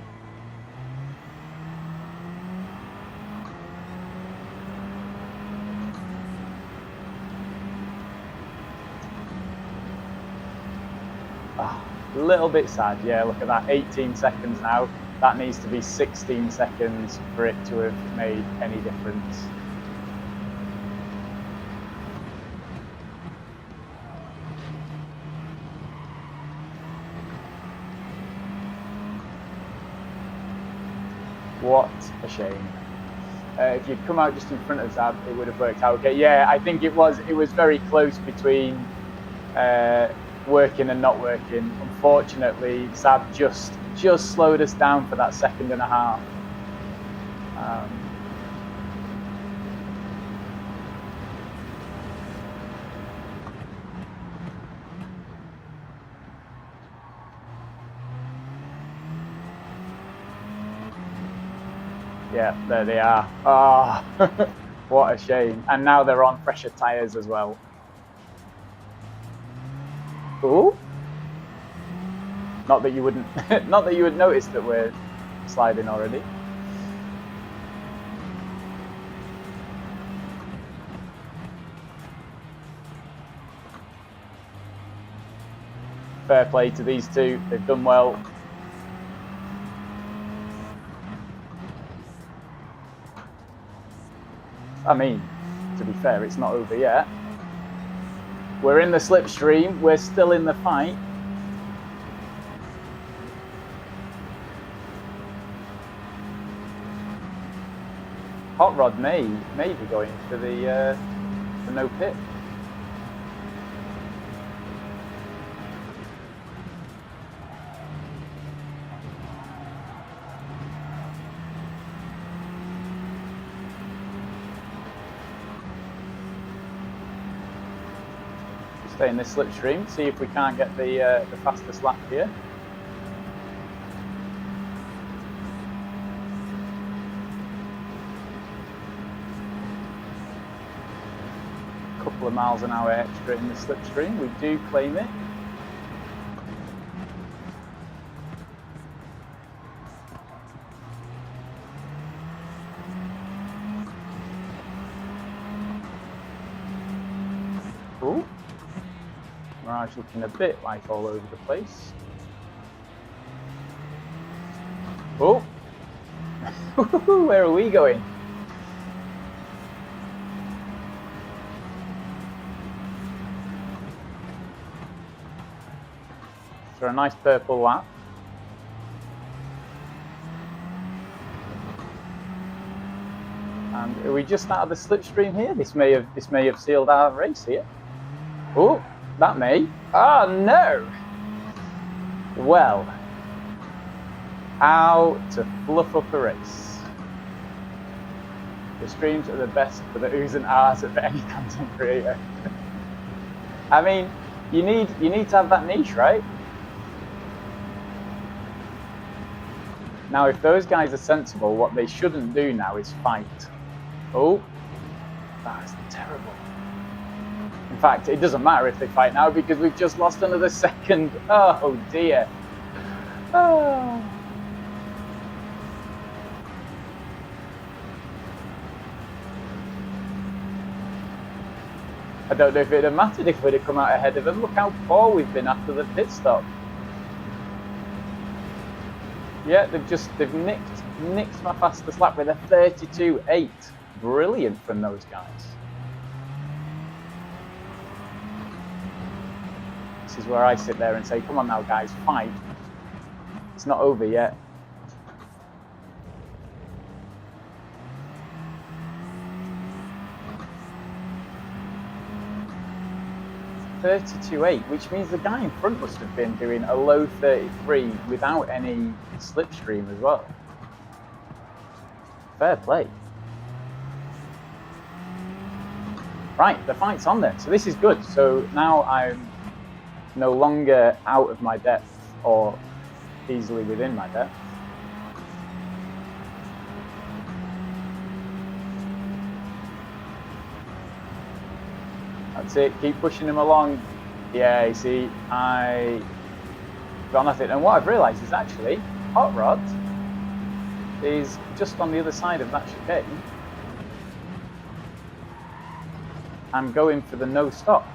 A little bit sad, yeah, look at that, 18 seconds now. That needs to be 16 seconds for it to have made any difference. What a shame. If you'd come out just in front of Zab, it would have worked out okay. Yeah, I think it was very close between working and not working. Unfortunately, Zab just slowed us down for that second and a half. Yeah, there they are. Oh, what a shame. And now they're on fresher tyres as well. Ooh. Not that you wouldn't, not that you would notice that we're sliding already. Fair play to these two. They've done well. I mean, to be fair, it's not over yet. We're in the slipstream. We're still in the fight. Hot Rod may be going for the no pit. Stay in this slipstream, see if we can't get the fastest lap here. Couple of miles an hour extra in the slipstream, we do claim it. Ooh. Mirage looking a bit like all over the place. Oh, where are we going? For a nice purple lap. And are we just out of the slipstream here? This may have sealed our race here. Oh, that may. Oh no! Well, how to fluff up a race. The streams are the best for the oohs and ahs of any content creator. I mean, you need to have that niche, right? Now, if those guys are sensible, what they shouldn't do now is fight. Oh, that's terrible. In fact, it doesn't matter if they fight now because we've just lost another second. Oh dear. Oh. I don't know if it'd have mattered if we'd have come out ahead of them. Look how poor we've been after the pit stop. Yeah, they've nicked my fastest lap with a 32.8. Brilliant from those guys. This is where I sit there and say, come on now guys, fight. It's not over yet. .32.8, which means the guy in front must have been doing a low 33 without any slipstream as well. Fair play. Right, the fight's on then, so this is good. So now I'm no longer out of my depth or easily within my depth. That's it, keep pushing him along. Yeah, you see, I got nothing. And what I've realised is actually, Hot Rod is just on the other side of that chicane. I'm going for the no stop.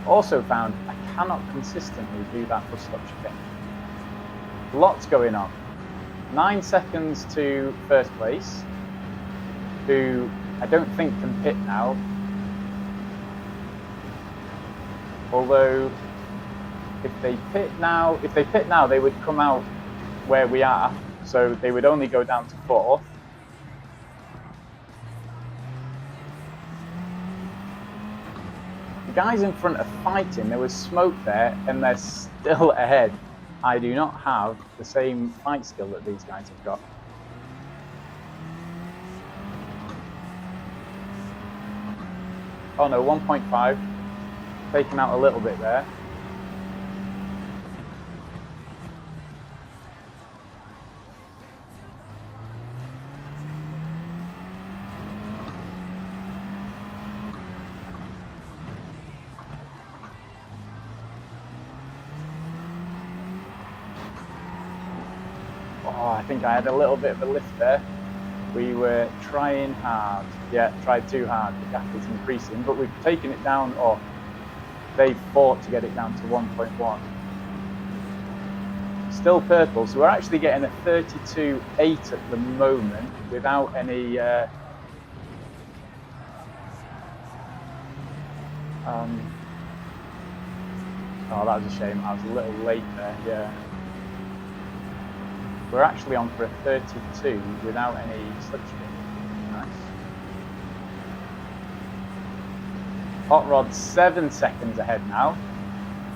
Also found I cannot consistently do that bus stop chicane. Lots going on. 9 seconds to first place, who I don't think can pit now. Although, if they pit now, they would come out where we are, so they would only go down to 4th. The guys in front are fighting. There was smoke there, and they're still ahead. I do not have the same fight skill that these guys have got. Oh no, 1.5. Taken out a little bit there. Oh, I think I had a little bit of a lift there. We were trying hard. Yeah, tried too hard. The gap is increasing, but we've taken it down, or they fought to get it down to 1.1. Still purple, so we're actually getting a 32.8 at the moment without any oh, that was a shame. I was a little late there, yeah. We're actually on for a 32 without any slipstream. Nice. Hot Rod 7 seconds ahead now.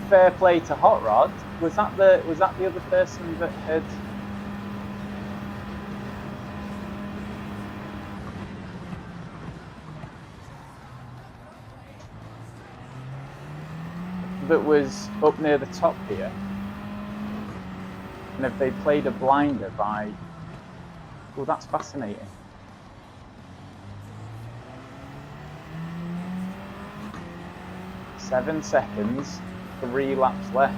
Fair play to Hot Rod. Was that the other person that had? That was up near the top here. And if they played a blinder by... Oh, that's fascinating. Seven seconds, 3 laps left.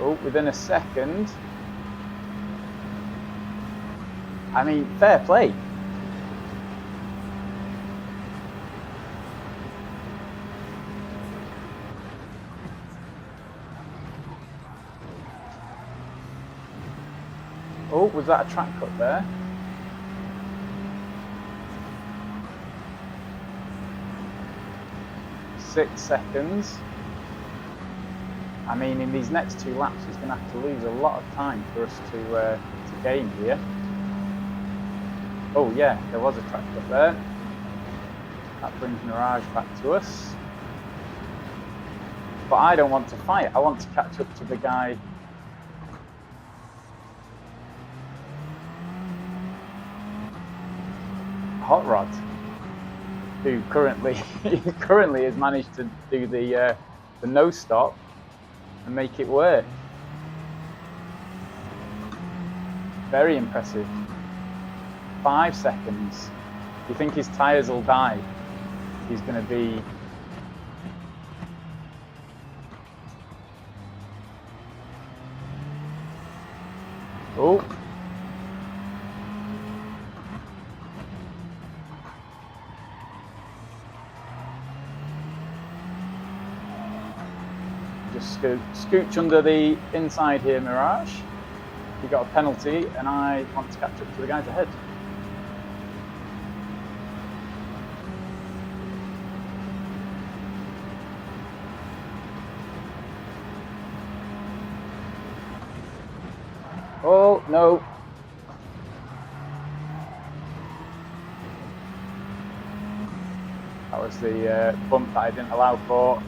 Oh, within a second. I mean, fair play. Oh, was that a track cut there? 6 seconds. I mean, in these next 2 laps, he's going to have to lose a lot of time for us to gain here. Oh yeah, there was a track up there. That brings Mirage back to us. But I don't want to fight. I want to catch up to the guy. Hot Rod, who currently has managed to do the no stop and make it work. Very impressive. 5 seconds. Do you think his tyres will die? He's going to be... Oh. Just scooch under the inside here, Mirage. You got a penalty, and I want to catch up to the guys ahead. Oh, no. That was the bump that I didn't allow for.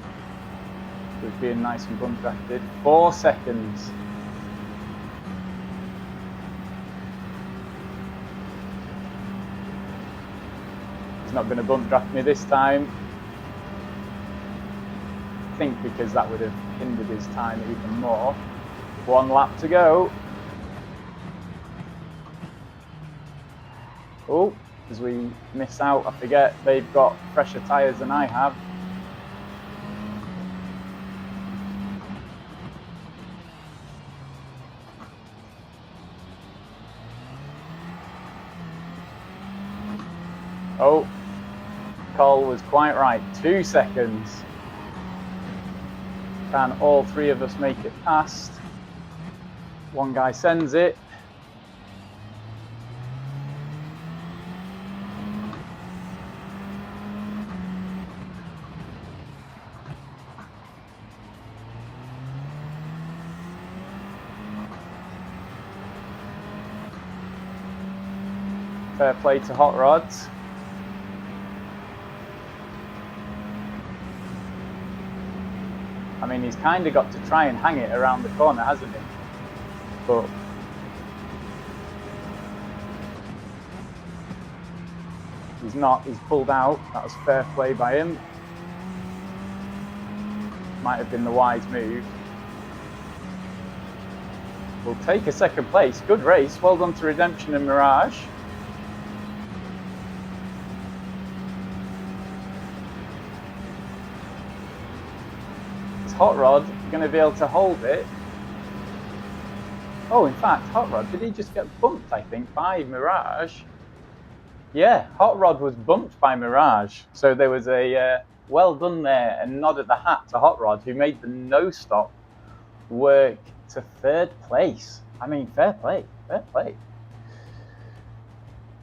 It was being nice and bump drafted. 4 seconds. He's not going to bump draft me this time. I think because that would have hindered his time even more. 1 lap to go. Oh, as we miss out, I forget they've got fresher tyres than I have. Oh, Cole was quite right. 2 seconds. Can all 3 of us make it past? One guy sends it. Fair play to Hot Rods. I mean, he's kind of got to try and hang it around the corner, hasn't he? But he's not. He's pulled out. That was fair play by him. Might have been the wise move. We'll take a 2nd place. Good race. Well done to Redemption and Mirage. Hot Rod going to be able to hold it. Oh, in fact, Hot Rod, did he just get bumped, I think, by Mirage? Yeah, Hot Rod was bumped by Mirage. So there was a well done there, and nod at the hat to Hot Rod, who made the no stop work to 3rd place. I mean, fair play, fair play.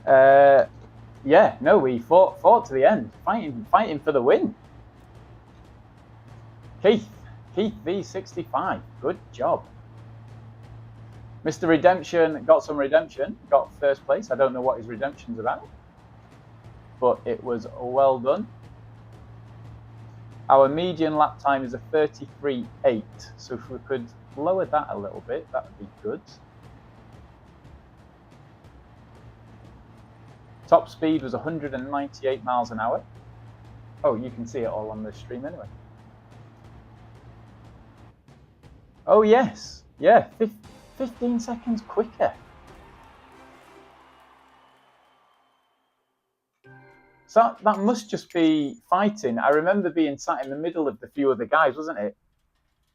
Yeah, no, we fought to the end, fighting for the win. Keith V65, good job. Mr. Redemption got some redemption, got 1st place. I don't know what his redemption's about, but it was well done. Our median lap time is a 33.8, so if we could lower that a little bit, that would be good. Top speed was 198 miles an hour. Oh, you can see it all on the stream anyway. Oh yes, yeah, 15 seconds quicker. So that must just be fighting. I remember being sat in the middle of the few other guys, wasn't it?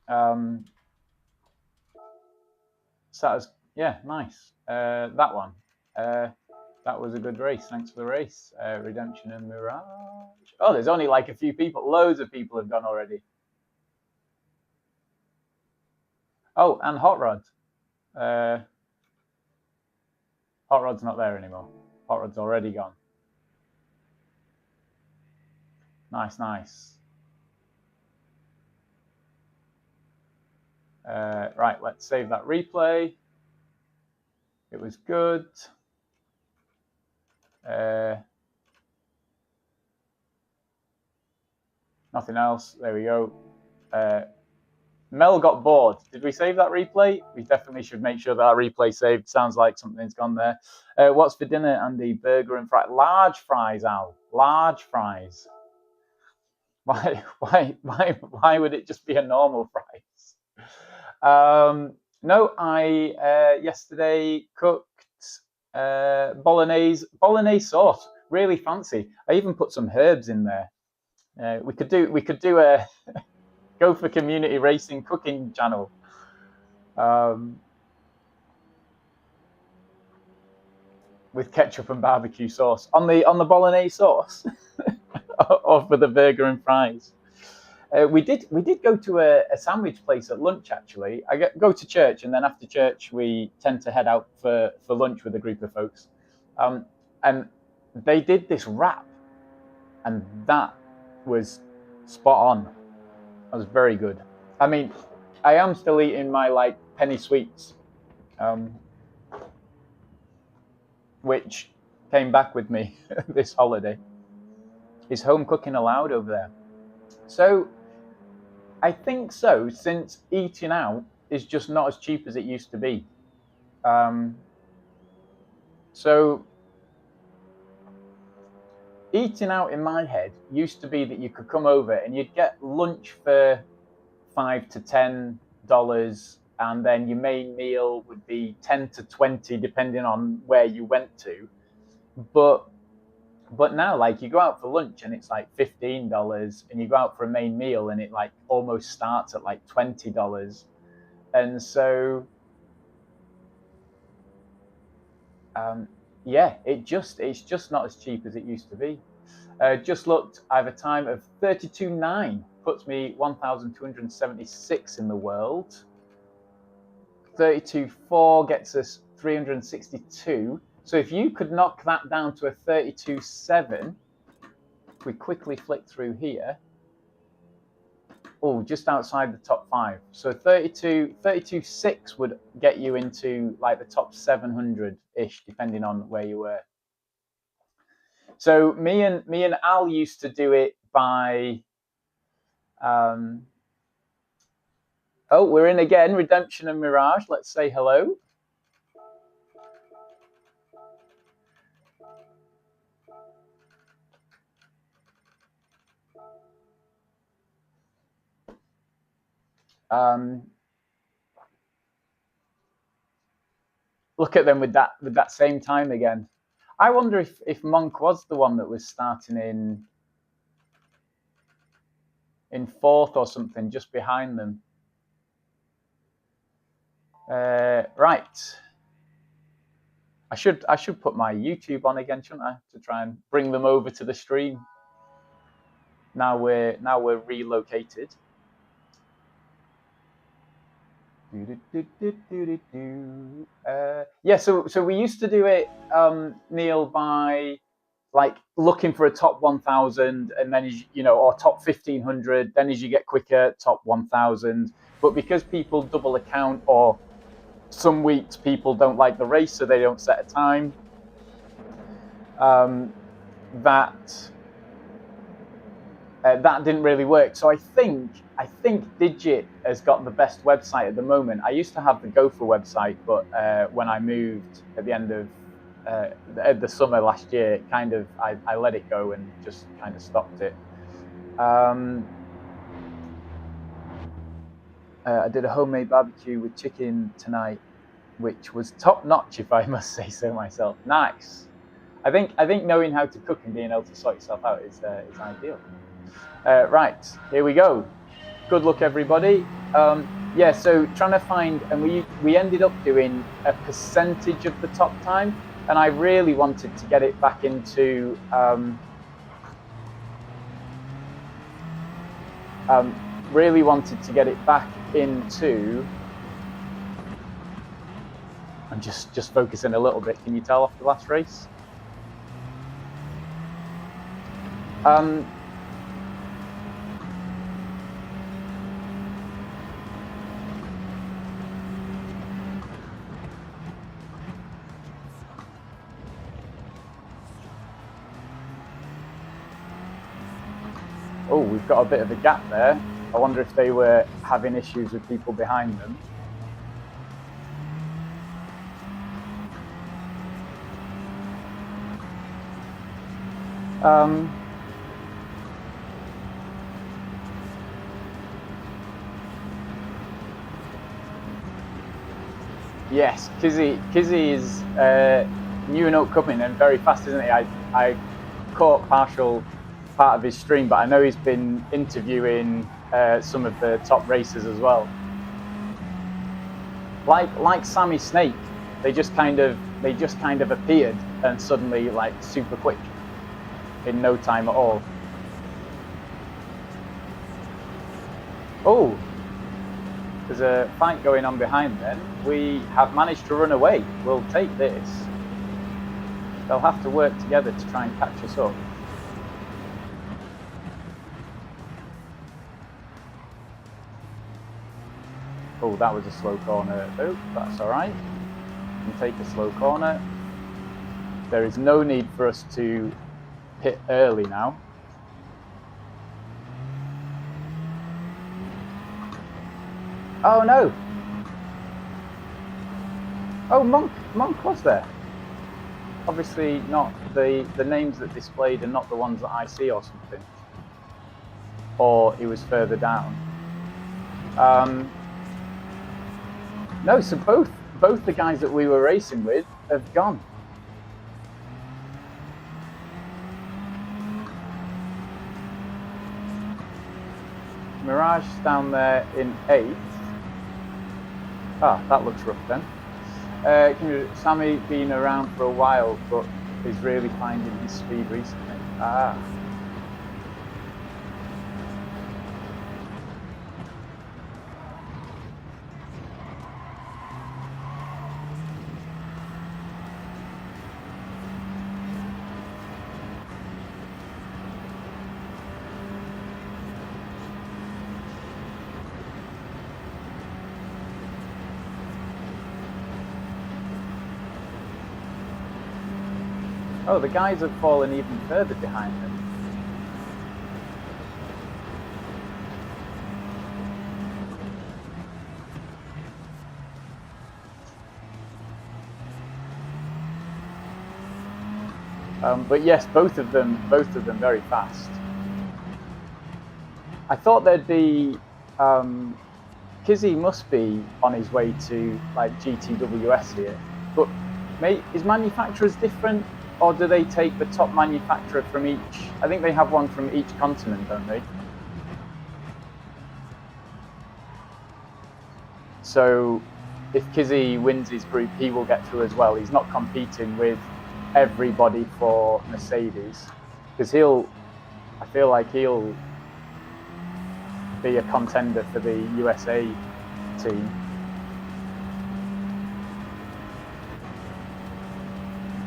So that was, yeah, nice. That one. That was a good race. Thanks for the race. Redemption and Mirage. Oh, there's only like a few people. Loads of people have gone already. Oh, and Hot Rod. Hot Rod's not there anymore. Hot Rod's already gone. Nice, nice. Right, let's save that replay. It was good. Nothing else. There we go. Mel got bored. Did we save that replay? We definitely should make sure that replay saved. Sounds like something's gone there. What's for dinner, Andy? Burger and fries. Large fries, Al. Large fries. Why would it just be a normal fries? No, I yesterday cooked bolognese sauce. Really fancy. I even put some herbs in there. We could do a Go for Community Racing cooking channel. With ketchup and barbecue sauce on the bolognese sauce, or for the burger and fries. We did go to a sandwich place at lunch. Actually, I go to church, and then after church we tend to head out for lunch with a group of folks. And they did this wrap, and that was spot on. That was very good. I mean, I am still eating my like penny sweets, which came back with me this holiday. Is home cooking allowed over there? So I think so, since eating out is just not as cheap as it used to be. So eating out in my head used to be that you could come over and you'd get lunch for $5 to $10, and then your main meal would be 10 to 20 depending on where you went to. But now, like, you go out for lunch and it's like $15, and you go out for a main meal and it like almost starts at like $20. And so yeah, it's just not as cheap as it used to be. Just looked, I have a time of 32.9, puts me 1,276 in the world. 32.4 gets us 362. So if you could knock that down to a 32.7, if we quickly flick through here, oh, just outside the top 5. So 32.6 would get you into like the top 700-ish, depending on where you were. So me and Al used to do it by, oh, we're in again, Redemption and Mirage. Let's say hello. Look at them with that same time again. I wonder if Monk was the one that was starting in 4th or something, just behind them. Right. I should put my YouTube on again, shouldn't I, to try and bring them over to the stream. Now we're relocated. Yeah, so we used to do it, Neil, by like looking for a top 1,000, and then or top 1,500. Then as you get quicker, top 1,000. But because people double account, or some weeks people don't like the race, so they don't set a time. That didn't really work. So I think Digit has got the best website at the moment. I used to have the Gopher website, but when I moved at the end of the summer last year, kind of I let it go and just kind of stopped it. I did a homemade barbecue with chicken tonight, which was top notch, if I must say so myself. Nice. I think knowing how to cook and being able to sort yourself out is ideal. Right, here we go. Good luck, everybody. Yeah, so trying to find, and we ended up doing a percentage of the top time, and I really wanted to get it back into I'm just focusing a little bit. Can you tell off the last race? we've got a bit of a gap there. I wonder if they were having issues with people behind them. Yes, Kizzy is new and upcoming and very fast, isn't he? I caught partial part of his stream, but I know he's been interviewing some of the top racers as well. Like Sammy Snake, they just kind of appeared and suddenly like super quick in no time at all. Oh, there's a fight going on behind them. We have managed to run away. We'll take this. They'll have to work together to try and catch us up. Oh, that was a slow corner. Oh, that's all right. We can take a slow corner. There is no need for us to pit early now. Oh no! Oh, Monk was there. Obviously not the names that displayed are not the ones that I see or something. Or he was further down. No, so both the guys that we were racing with have gone. Mirage down there in 8th. Ah, that looks rough then. Sammy been around for a while, but is really finding his speed recently. Ah. Oh, the guys have fallen even further behind them. But yes, both of them very fast. I thought there'd be Kizzy must be on his way to like GTWS here, but is manufacturers different? Or do they take the top manufacturer from each? I think they have one from each continent, don't they? So if Kizzy wins his group, he will get through as well. He's not competing with everybody for Mercedes, because I feel like he'll be a contender for the USA team.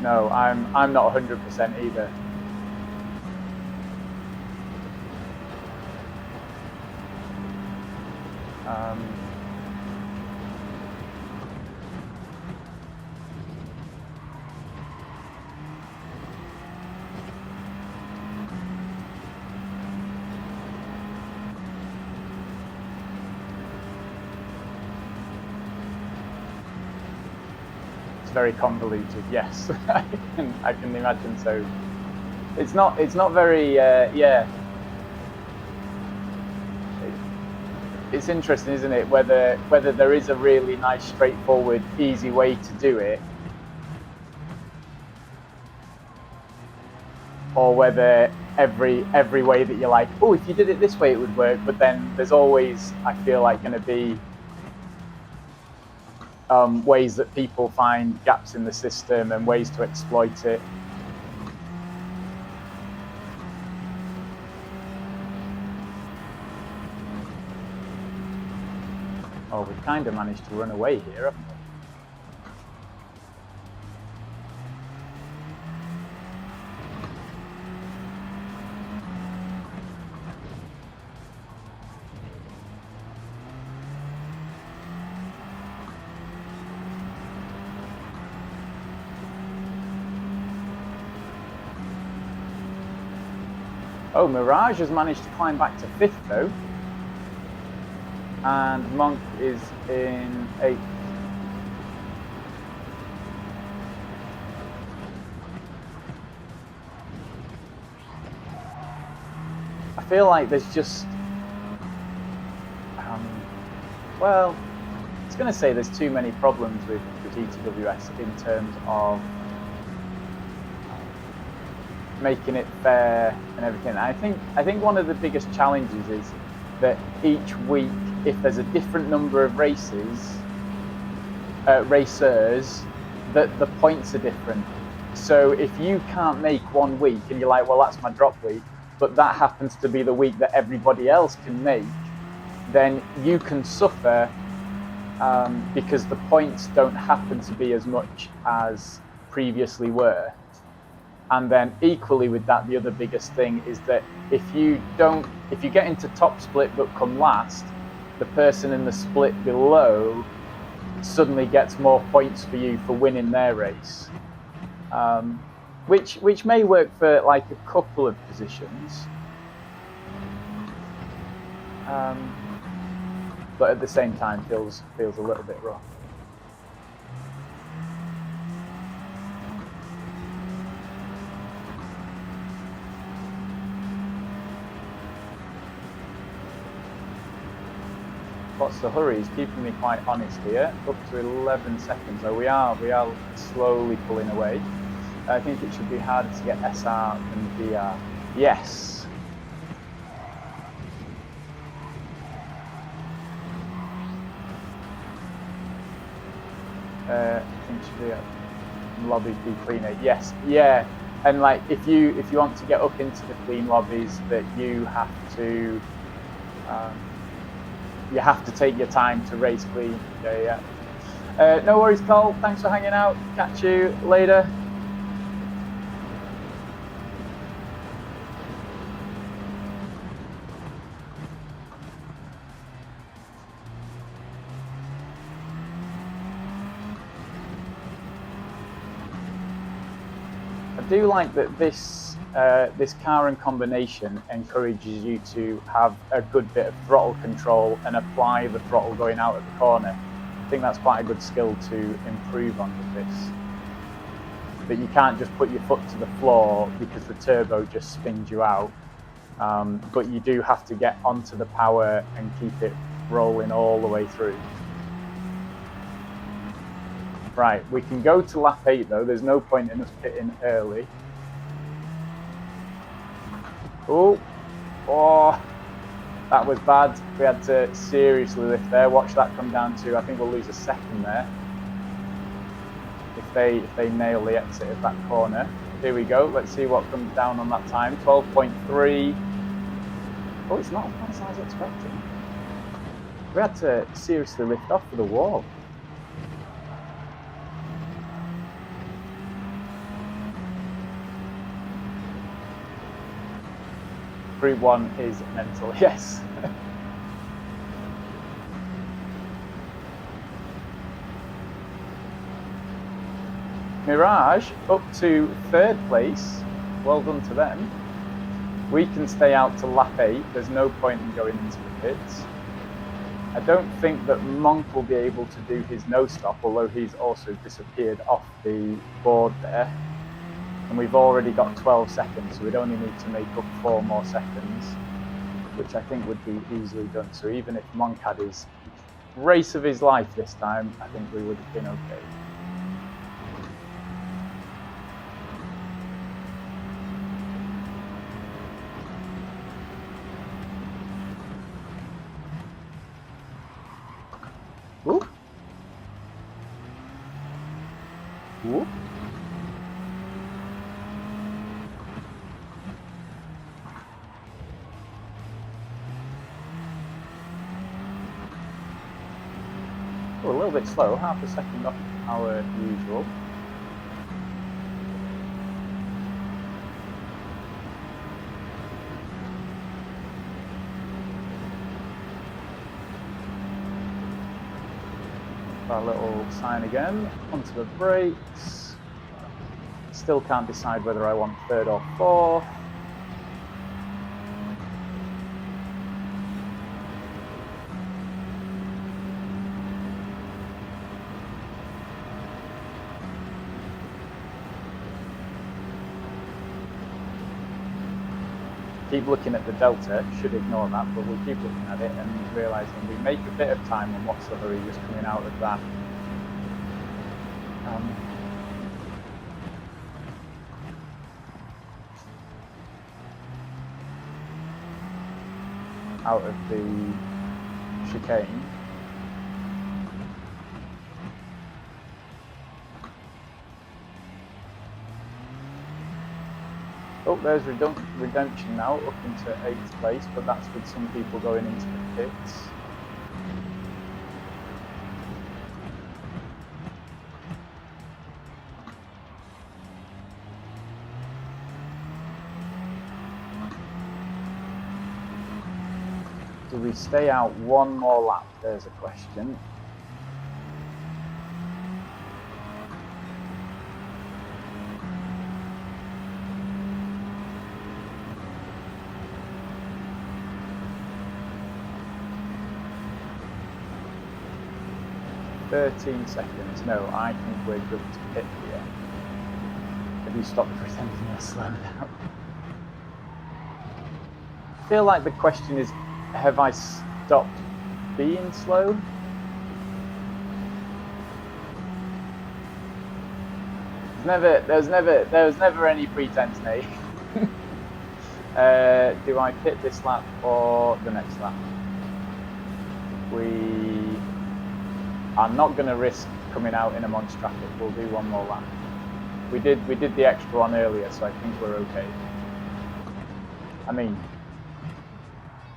No, I'm not 100% either. Very convoluted, yes. I can imagine so. It's not very yeah. It's interesting, isn't it, whether there is a really nice, straightforward, easy way to do it, or whether every way that you're like, oh, if you did it this way it would work, but then there's always, I feel like, going to be ways that people find gaps in the system and ways to exploit it. Oh, we've kind of managed to run away here, haven't we? Oh, Mirage has managed to climb back to 5th though. And Monk is in 8th. I feel like there's just, well, I was going to say there's too many problems with GTWS in terms of making it fair and everything. I think one of the biggest challenges is that each week, if there's a different number of racers, that the points are different. So if you can't make one week and you're like, well, that's my drop week, but that happens to be the week that everybody else can make, then you can suffer because the points don't happen to be as much as previously were. And then equally with that, the other biggest thing is that if you get into top split but come last, the person in the split below suddenly gets more points for you for winning their race, which may work for like a couple of positions, but at the same time feels a little bit rough. What's the hurry? He's keeping me quite honest here. Up to 11 seconds. So we are slowly pulling away. I think it should be harder to get SR than VR. Yes. I think it should be lobbies be cleaner. Yes. Yeah. And like if you want to get up into the clean lobbies, that you have to. You have to take your time to race clean. Yeah. No worries, Cole. Thanks for hanging out. Catch you later. I do like that this car and combination encourages you to have a good bit of throttle control and apply the throttle going out of the corner. I think that's quite a good skill to improve on with this. But you can't just put your foot to the floor because the turbo just spins you out. But you do have to get onto the power and keep it rolling all the way through. Right, we can go to lap 8 though. There's no point in us pitting early. Oh, that was bad. We had to seriously lift there. Watch that come down to, I think we'll lose a second there. If they nail the exit of that corner. Here we go. Let's see what comes down on that time. 12.3. Oh, it's not as fast as I was expecting. We had to seriously lift off for the wall. Group 1 is mental, yes. Mirage up to 3rd place. Well done to them. We can stay out to lap 8. There's no point in going into the pits. I don't think that Monk will be able to do his no stop, although he's also disappeared off the board there. And we've already got 12 seconds, so we'd only need to make up 4 more seconds, which I think would be easily done. So even if Monk had his race of his life this time, I think we would have been okay. Ooh. Ooh. A little bit slow, half a second off our usual. Our little sign again, onto the brakes. Still can't decide whether I want 3rd or 4th. keep looking at the delta, should ignore that, but we'll keep looking at it and realising we make a bit of time on what's the hurry just coming out of that. Out of the chicane. Oh, there's Redemption now, up into 8th place, but that's with some people going into the pits. Do we stay out one more lap? There's a question. "13 seconds. No, I think we're good to pit here. Have you stopped pretending to slow down?" I feel like the question is, have I stopped being slow? There was never any pretense, Nate. Do I pit this lap or the next lap? I'm not going to risk coming out in amongst traffic. We'll do one more lap. We did the extra one earlier, so I think we're okay. I mean,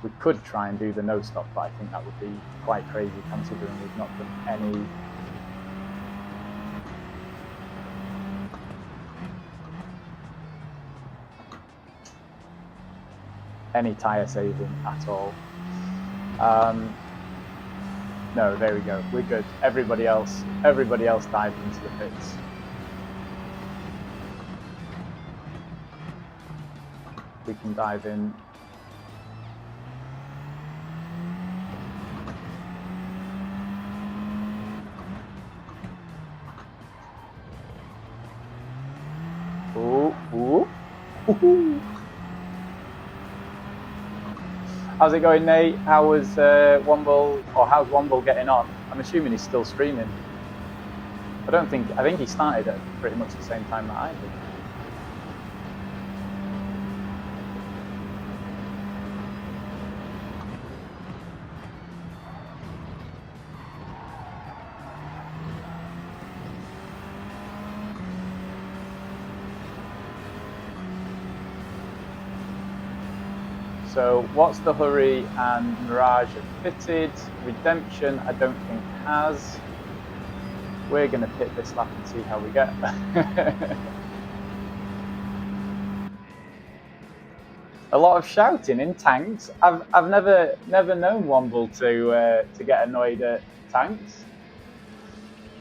we could try and do the no stop, but I think that would be quite crazy considering we've not done any tyre saving at all. No, there we go. We're good. Everybody else dived into the pits. We can dive in. Ooh. How's it going, Nate? How was Womble, or how's Womble getting on? I'm assuming he's still streaming. I think he started at pretty much the same time that I did. So what's the hurry and Mirage have pitted. Redemption I don't think has. We're going to pit this lap and see how we get. A lot of shouting in tanks. I've never known Womble to get annoyed at tanks.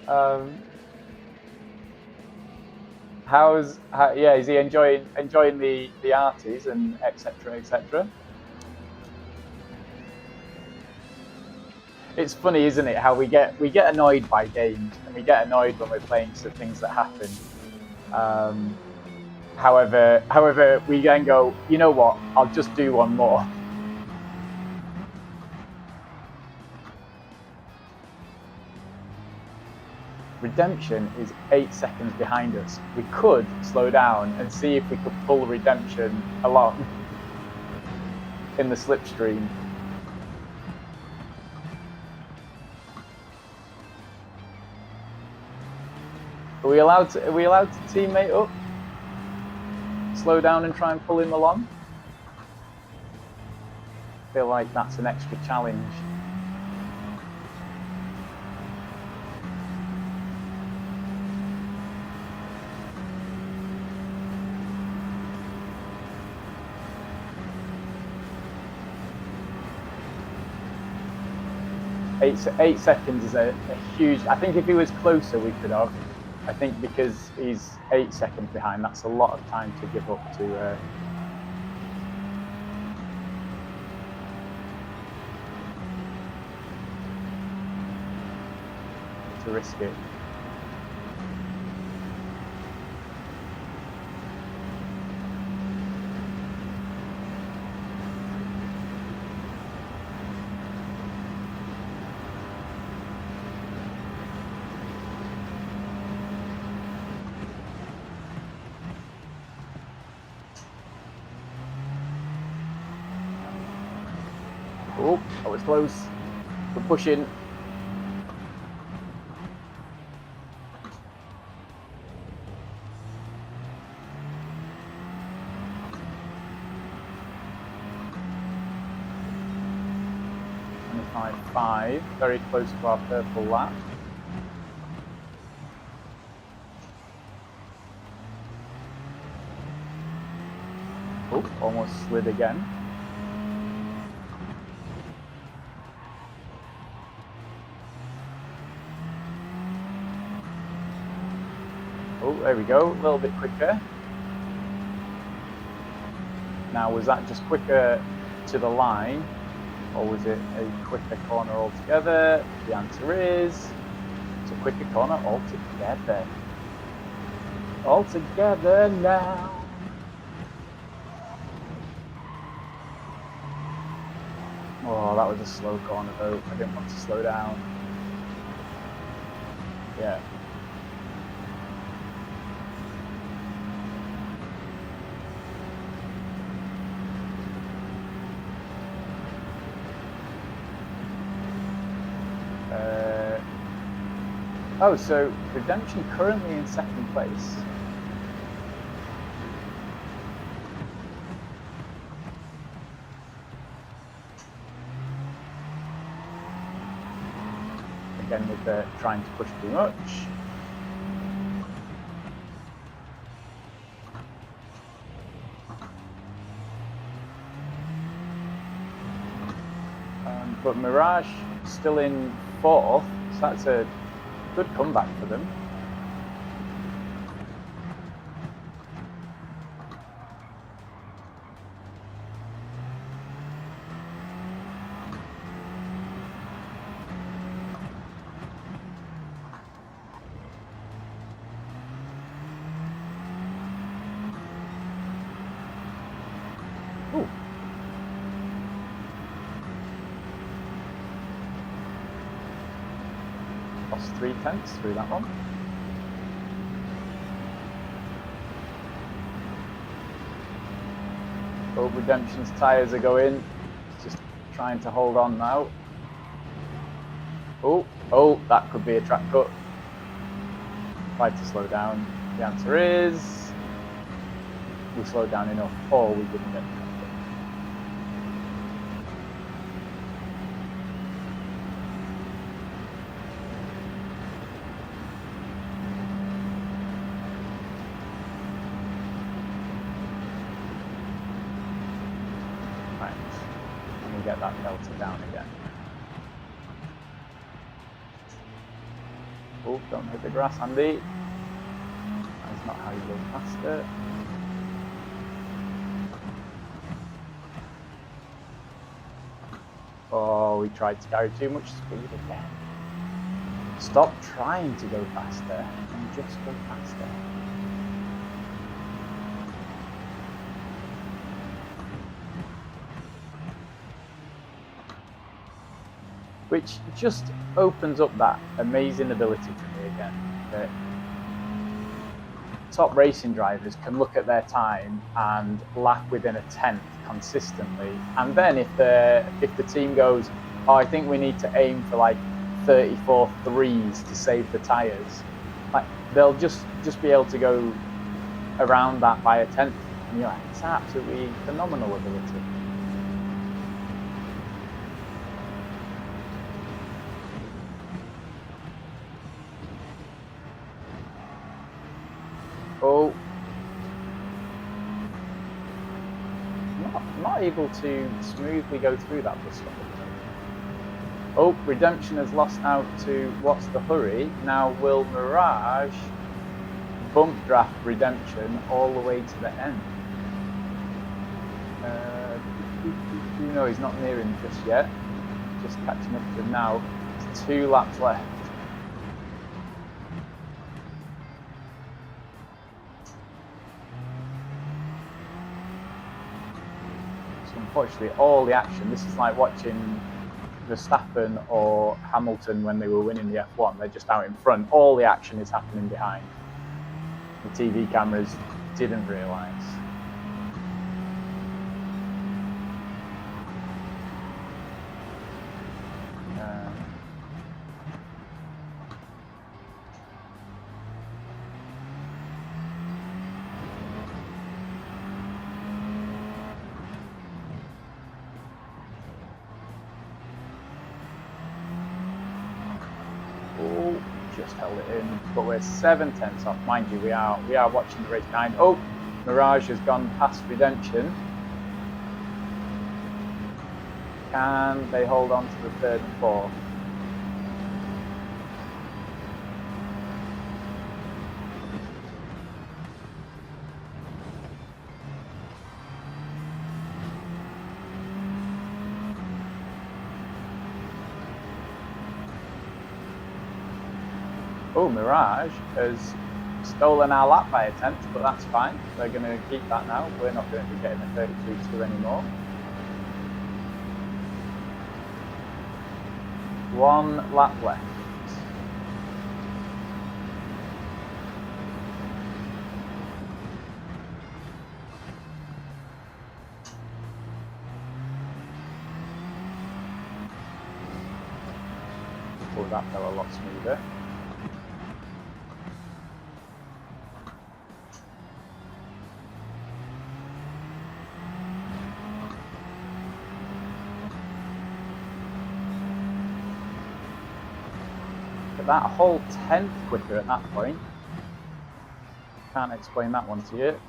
Is he enjoying the arties and etc. etc. It's funny, isn't it, how we get annoyed by games and we get annoyed when we're playing some things that happen. However, we then go, you know what? I'll just do one more. Redemption is 8 seconds behind us. We could slow down and see if we could pull Redemption along in the slipstream. Are we allowed to teammate up? Slow down and try and pull him along? I feel like that's an extra challenge. Eight seconds is a huge. I think if he was closer, we could have. I think because he's 8 seconds behind, that's a lot of time to give up to risk it. Oh, it's close. We're pushing. Five, very close to our purple lap. Oh, almost slid again. Oh, there we go, a little bit quicker. Now, was that just quicker to the line, or was it a quicker corner altogether? The answer is, it's a quicker corner altogether. Altogether now. Oh, that was a slow corner though. I didn't want to slow down. Yeah. Oh, so Redemption currently in second place. Again with the trying to push too much. But Mirage still in fourth, so that's a good comeback for them. Ooh. Lost 3/10 through that one. Oh, Redemption's tyres are going. Just trying to hold on now. Oh, that could be a track cut. Tried to slow down. The answer is, we slowed down enough, or we didn't get the track cut. Right, and we get that delta down again. Oh, don't hit the grass, Andy. That's not how you go faster. Oh, we tried to carry too much speed again. Stop trying to go faster and just go faster. Which just opens up that amazing ability for me again, that top racing drivers can look at their time and lap within a tenth consistently, and then if the team goes, oh, I think we need to aim for like 34 threes to save the tires, like they'll just be able to go around that by a tenth, and you're like, it's absolutely phenomenal ability. Oh, not able to smoothly go through that bus stop. Oh, Redemption has lost out to What's the Hurry. Now will Mirage bump draft Redemption all the way to the end? No, he's not near him just yet. Just catching up to him now. There's 2 laps left. Unfortunately, all the action, this is like watching Verstappen or Hamilton when they were winning the F1. They're just out in front. All the action is happening behind. The TV cameras didn't realise. just held it in, but we're 7/10 off. Mind you, we are watching the race behind. Oh, Mirage has gone past Redemption. Can they hold on to the third and fourth? Oh, Mirage has stolen our lap by a tenth, but that's fine. They're going to keep that now. We're not going to be getting a 33-2 anymore. One lap left. Oh, that fell a lot smoother. That whole tenth quicker at that point. Can't explain that one to you.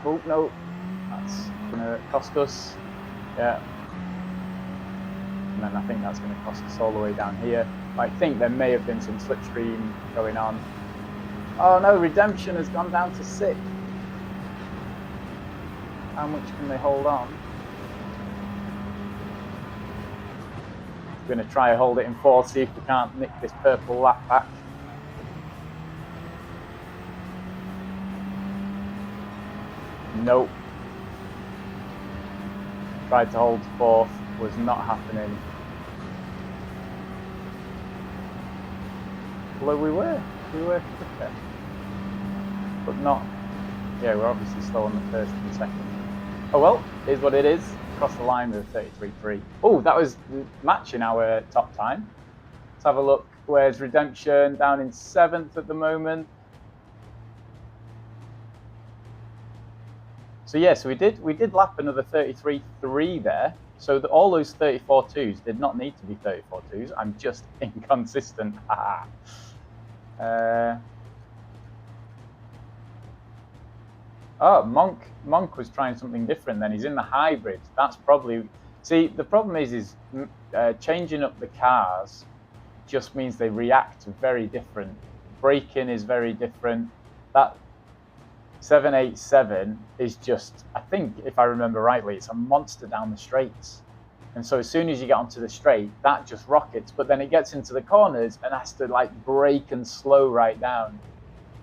Oh no, that's gonna cost us. Yeah. And then I think that's gonna cost us all the way down here. I think there may have been some slipstream going on. Oh no, Redemption has gone down to 6th. How much can they hold on? We're going to try and hold it in 4th, see if we can't nick this purple lap back. Nope. Tried to hold 4th, was not happening. Although we were quicker. But not, yeah, we're obviously slow on the first and second. Oh well, is what it is. Across the line with 33.3. Oh, that was matching our top time. Let's have a look. Where's Redemption? Down in 7th at the moment. So yeah, so we did lap another 33.3 there. So all those 34.2s did not need to be 34.2s. I'm just inconsistent. Oh, Monk was trying something different then. He's in the hybrid. That's probably... See, the problem is changing up the cars just means they react very different. Braking is very different. That 787 is just, I think, if I remember rightly, it's a monster down the straights. And so as soon as you get onto the straight, that just rockets. But then it gets into the corners and has to like brake and slow right down.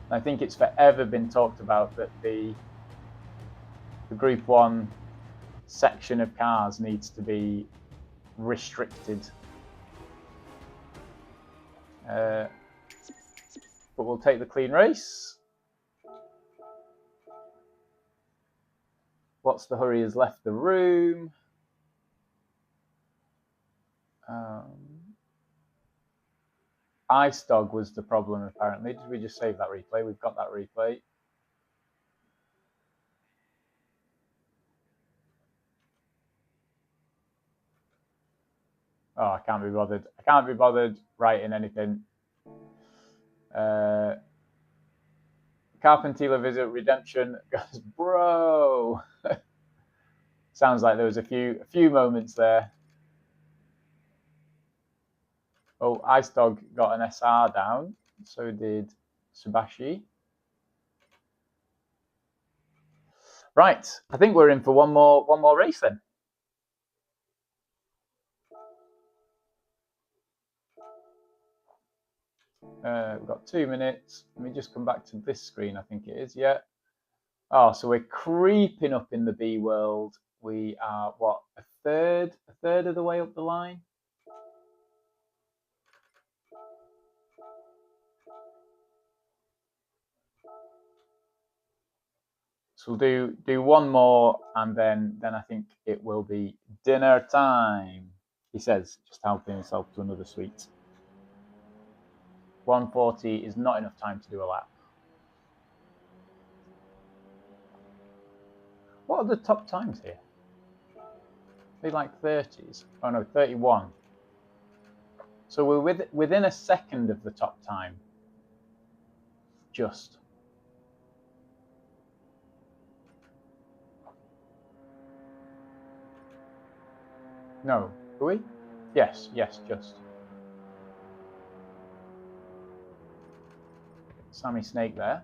And I think it's forever been talked about that the Group 1 section of cars needs to be restricted. But we'll take the clean race. What's the hurry has left the room. Ice Dog was the problem apparently. Did we just save that replay? We've got that replay. Oh, I can't be bothered. I can't be bothered writing anything. Carpentilla visit Redemption goes, bro. Sounds like there was a few moments there. Oh, Ice Dog got an SR down. So did Subashi. Right, I think we're in for one more race then. We've got 2 minutes. Let me just come back to this screen, I think it is, yeah. Oh, so we're creeping up in the B world. We are, what, a third of the way up the line? So we'll do one more, and then I think it will be dinner time. He says, just helping himself to another sweet. 140 is not enough time to do a lap. What are the top times here? They like 30s. Oh no, 31. So we're within a second of the top time. Just. No, are we? Yes, just. Sammy Snake there.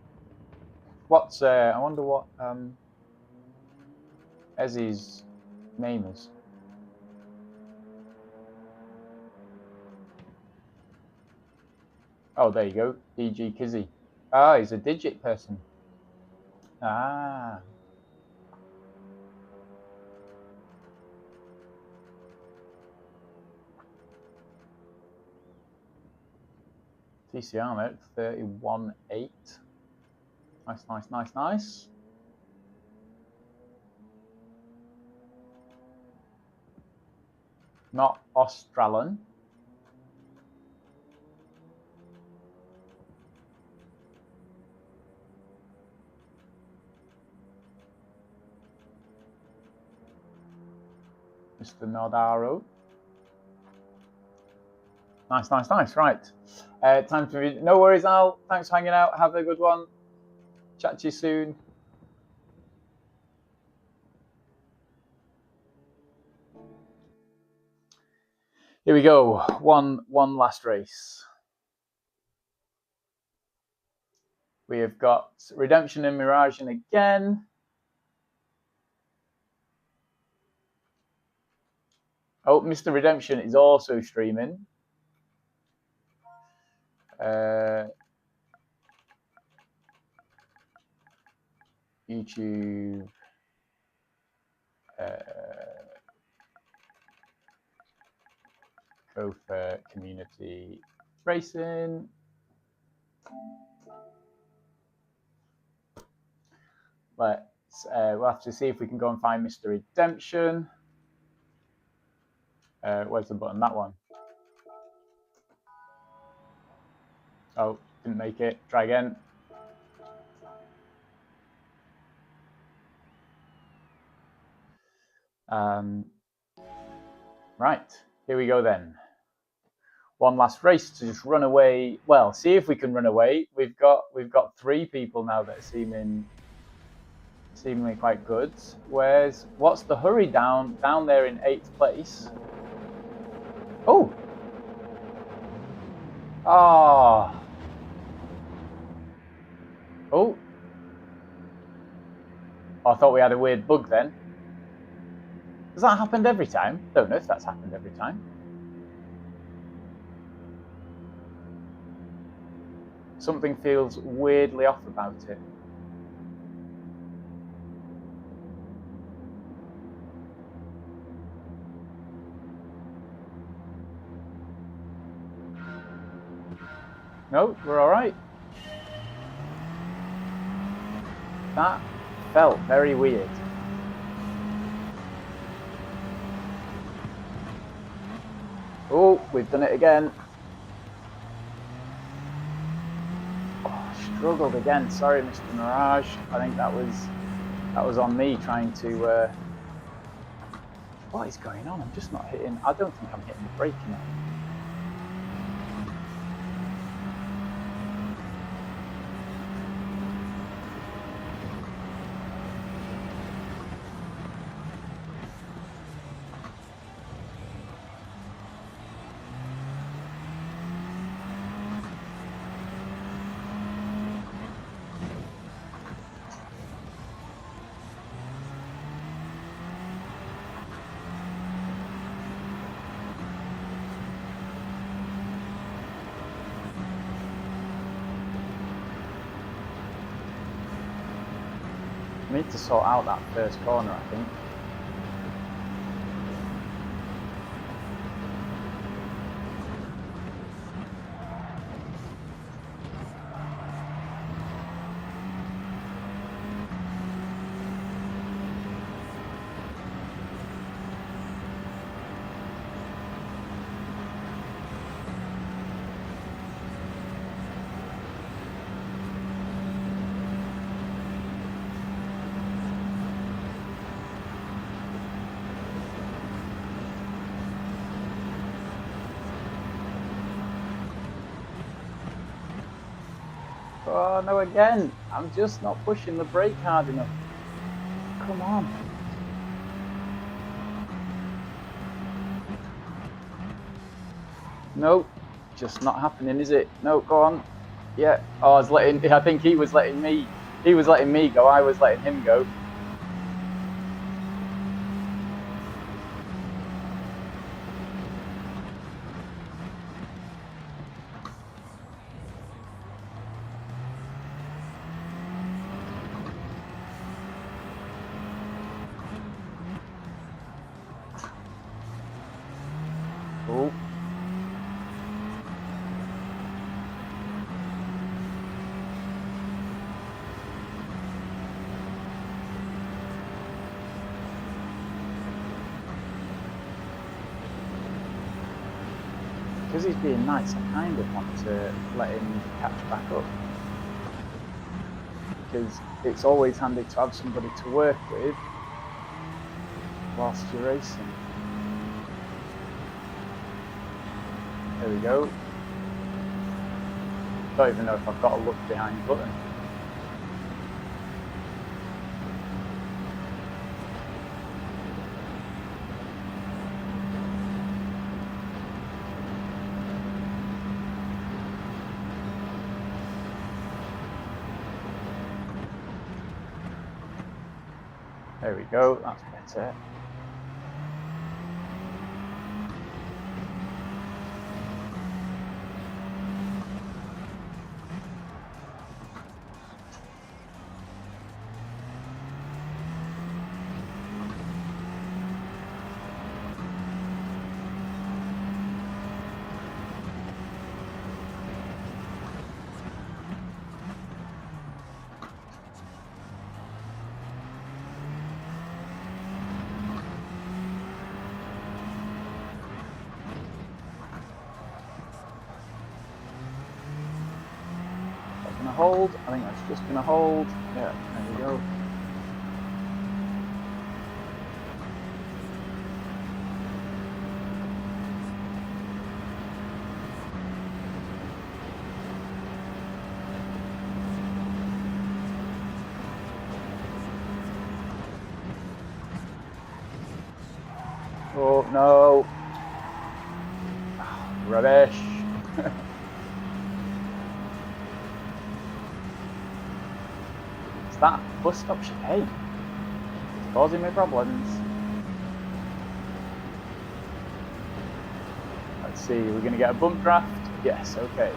What's I wonder what Ezzy's name is. Oh, there you go, DG Kizzy. Ah, he's a digit person. Ah. TCR note 31.8. Nice. Not Australian. Mr. Nodaro. Nice. Right. Time to read. No worries, Al. Thanks for hanging out. Have a good one. Chat to you soon. Here we go. One last race. We have got Redemption and Mirage again. Oh, Mr. Redemption is also streaming. YouTube. Gopher Community Racing. We'll have to see if we can go and find Mr. Redemption. Where's the button? That one. Oh, didn't make it. Try again. Right, here we go then. One last race to just run away. Well, see if we can run away. We've got 3 people now that are seemingly quite good. What's the hurry down there in 8th place? Oh. Ah. Oh. I thought we had a weird bug then. Has that happened every time? Don't know if that's happened every time. Something feels weirdly off about it. No, we're all right. That felt very weird. Oh, we've done it again. Struggled again. Sorry, Mr. Mirage. I think that was on me trying to. What is going on? I'm just not hitting. I don't think I'm hitting the brake now. I need to sort out that first corner, I think. Oh, no, again. I'm just not pushing the brake hard enough. Come on. No, just not happening, is it? No, go on. Yeah. Oh, I think he was letting me go. I was letting him go. Oh. Because he's being nice, I kind of want to let him catch back up. Because it's always handy to have somebody to work with whilst you're racing. There we go. Don't even know if I've got a look behind the button. There we go, that's better. Hold. I think that's just going to hold. Yeah, there we go. Oh, no. Oh, rubbish. It's that bus stop chicane. It's causing me problems. Let's see, we're going to get a bump draft? Yes, okay.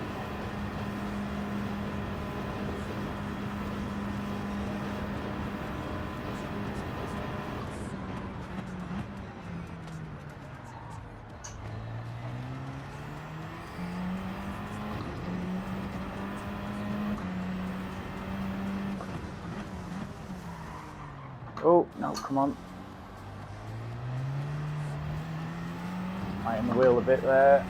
Oh, no, come on. Lighten the wheel a bit there.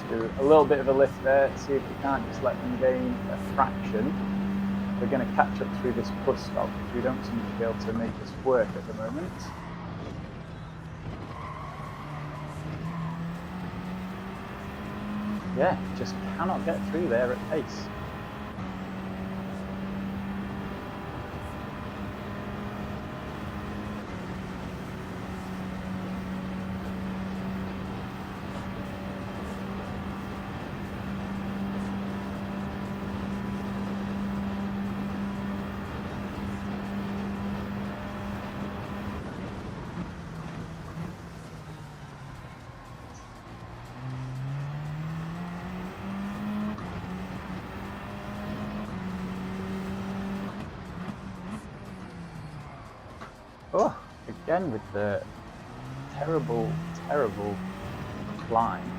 Do a little bit of a lift there, see if we can't just let them gain a fraction. We're going to catch up through this bus stop because we don't seem to be able to make this work at the moment. Yeah, just cannot get through there at pace. Oh, again with the terrible, terrible line.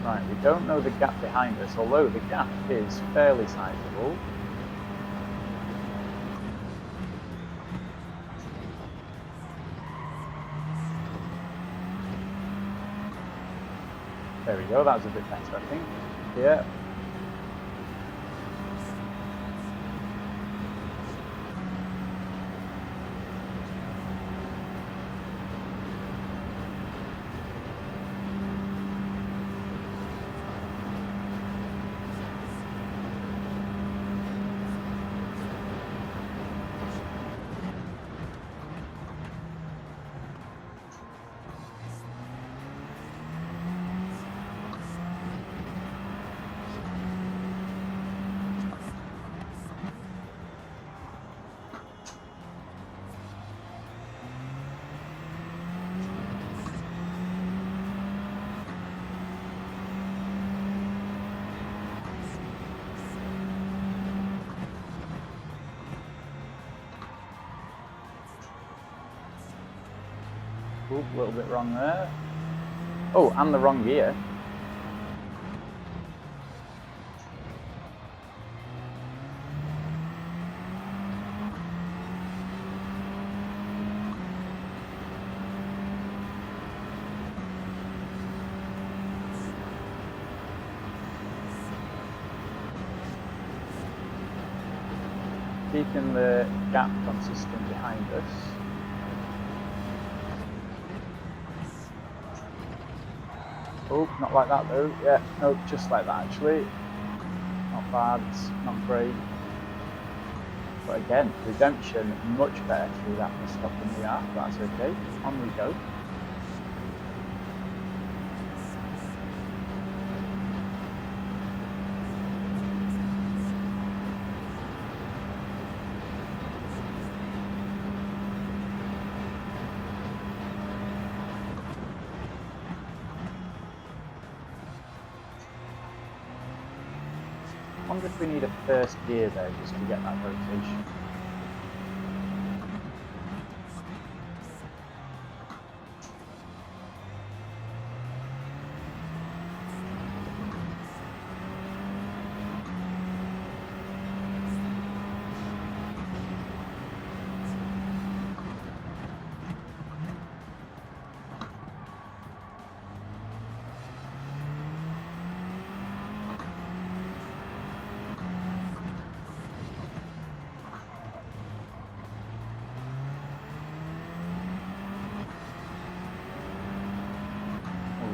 Right, we don't know the gap behind us, although the gap is fairly sizable. There we go, that was a bit better, I think. Yeah. Oop, a little bit wrong there. Oh, and the wrong gear. Keeping the gap consistent behind us. Oh, not like that though. Yeah, no, just like that actually. Not bad, not great. But again, Redemption much better through that stop than we are. That's okay. On we go. I wonder if we need a first gear there just to get that rotation.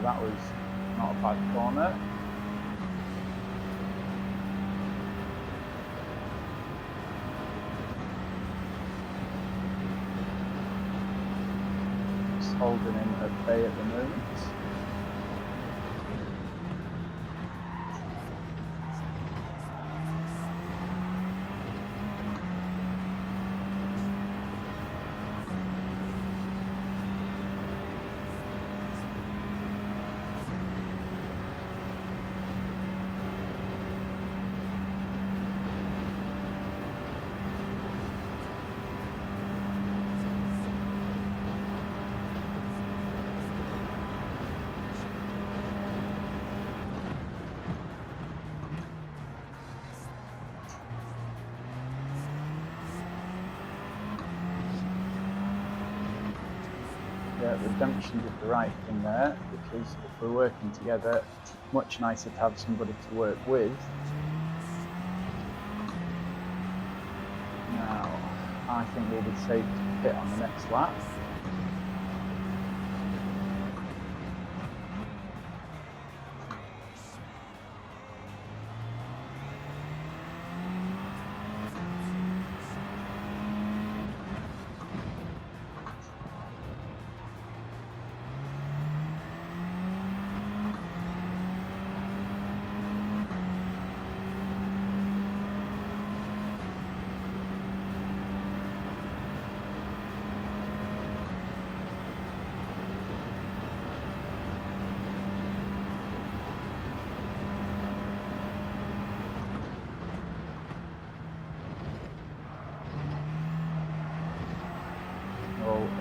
That was not a bad corner. Just holding him at bay at the moment. Yeah, Redemption did the right thing there, because if we're working together, much nicer to have somebody to work with. Now, I think we'll be safe to pit on the next lap.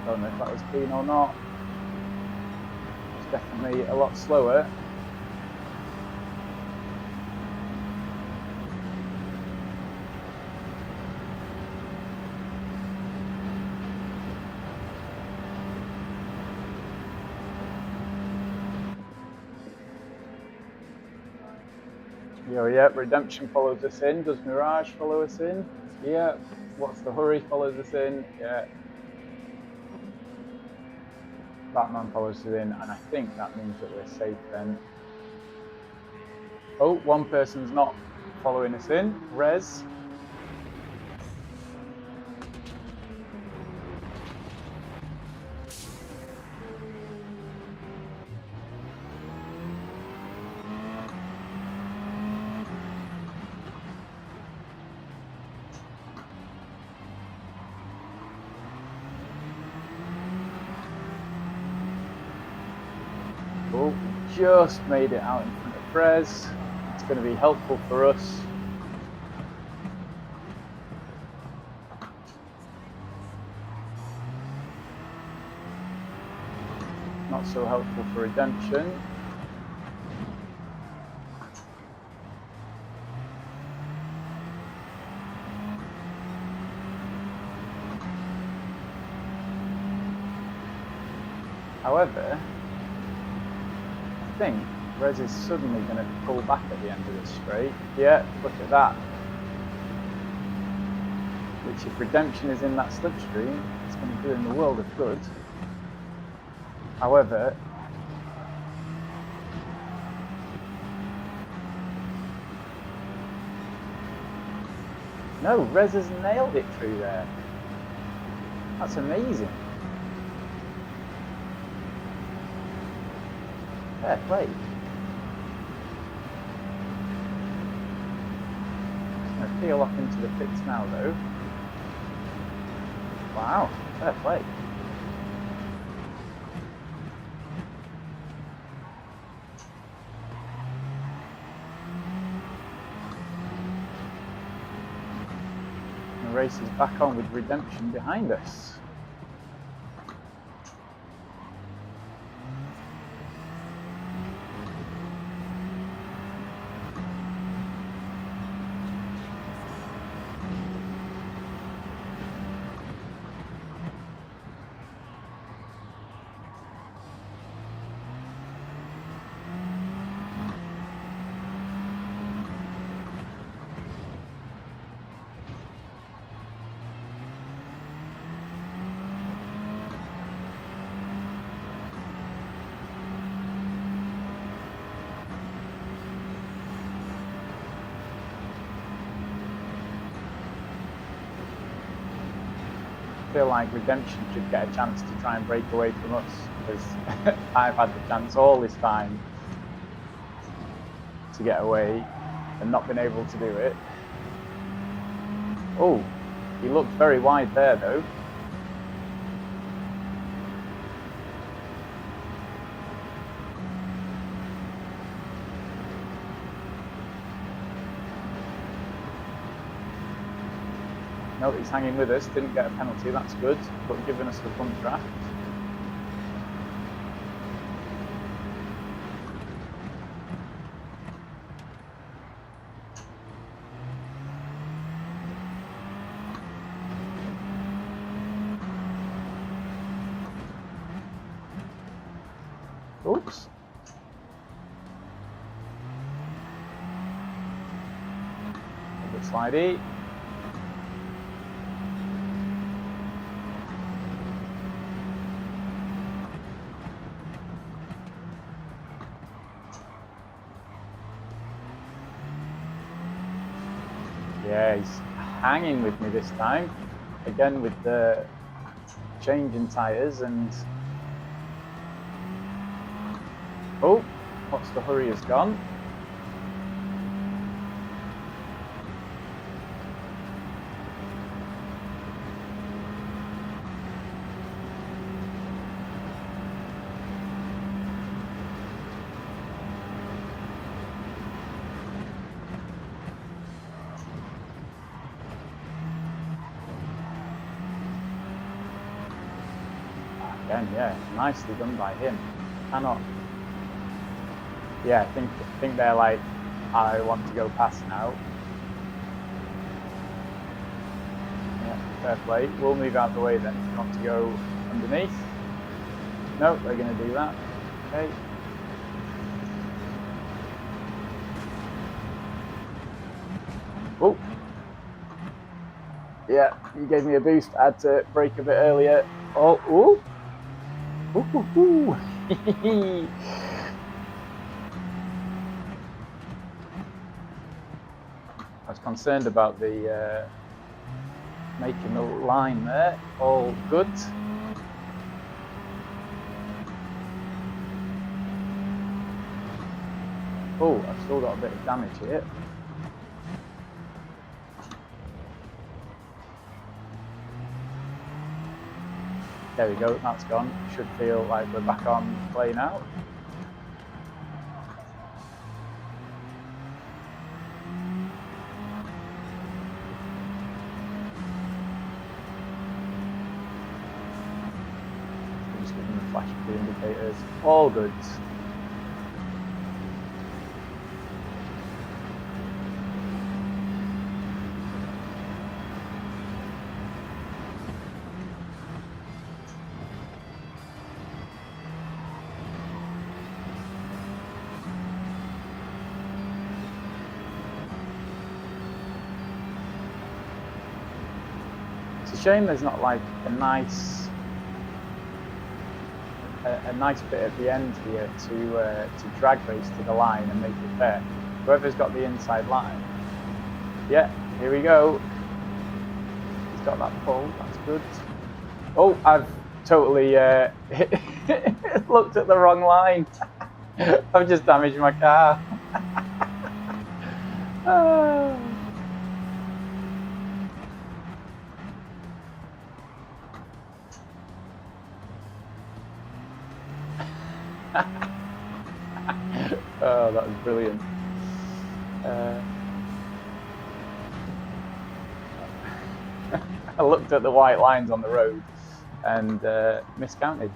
I don't know if that was clean or not. It's definitely a lot slower. Yeah, Redemption follows us in. Does Mirage follow us in? Yeah. What's the Hurry follows us in? Yeah. Batman follows us in, and I think that means that we're safe then. Oh, one person's not following us in. Rez. Oh, we just made it out in front of Rez. It's going to be helpful for us. Not so helpful for Redemption. However, I think Rez is suddenly going to pull back at the end of this straight. Yeah, look at that. Which, if Redemption is in that slipstream, it's going to do him the world of good. However, no, Rez has nailed it through there. That's amazing. Fair play. Just going to peel off into the pits now, though. Wow, fair play. The race is back on with Redemption behind us. I feel like Redemption should get a chance to try and break away from us, because I've had the chance all this time to get away and not been able to do it. Oh, he looked very wide there though. No, he's hanging with us, didn't get a penalty, that's good, but giving us the front draft. Oops. A bit slidey. Yeah, he's hanging with me this time. Again with the change in tyres and... Oh, What's the Hurry has gone. Again, yeah, nicely done by him. Cannot. Yeah, I think they're like, I want to go past now. Yeah, fair play. We'll move out the way then if you want to go underneath. No, they're going to do that. Okay. Oh. Yeah, he gave me a boost. I had to brake a bit earlier. Oh, ooh. Ooh, ooh, ooh. I was concerned about the making the line there. All good. Oh, I've still got a bit of damage here. There we go, that's gone. Should feel like we're back on play now. Just giving the flash of the indicators. All good. It's a shame there's not like a nice bit at the end here to drag race to the line and make it fair. Whoever's got the inside line. Yeah, here we go. He's got that pull, that's good. Oh, I've totally looked at the wrong line. I've just damaged my car. Oh, that was brilliant. I looked at the white lines on the road and miscounted.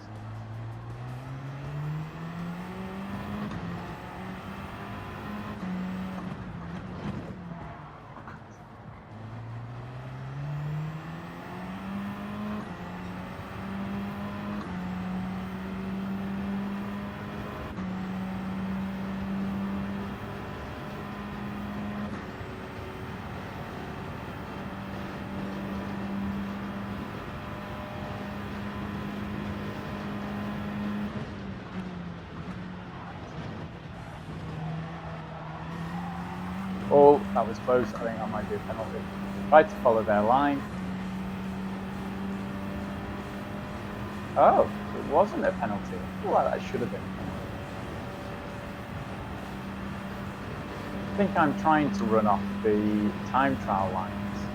Oh, that was close. I think I might do a penalty. Tried to follow their line. Oh, it wasn't a penalty. Well, that should have been a penalty. I think I'm trying to run off the time trial lines.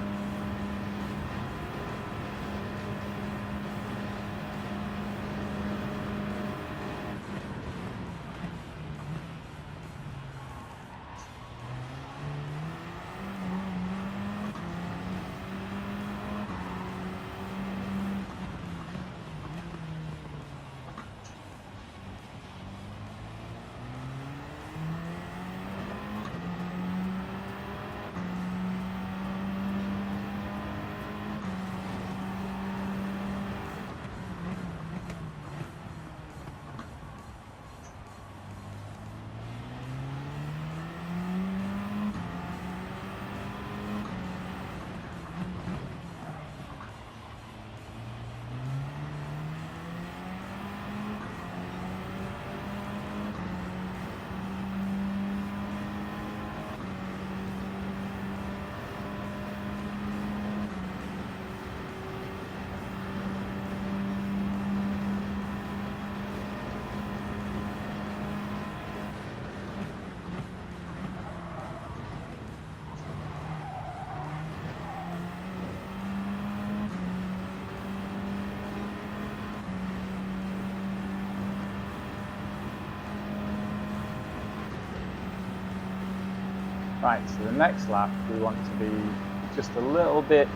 Right, so the next lap we want to be just a little bit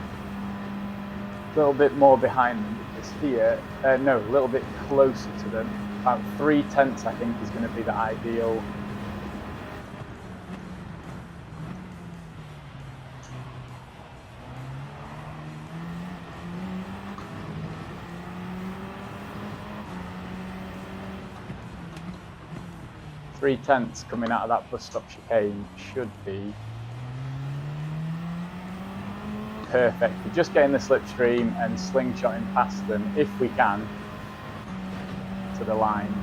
more behind them, because here, no, a little bit closer to them. About 3/10 I think is going to be the ideal. Three-tenths coming out of that bus stop chicane should be perfect. We're just getting the slipstream and slingshotting past them, if we can, to the line.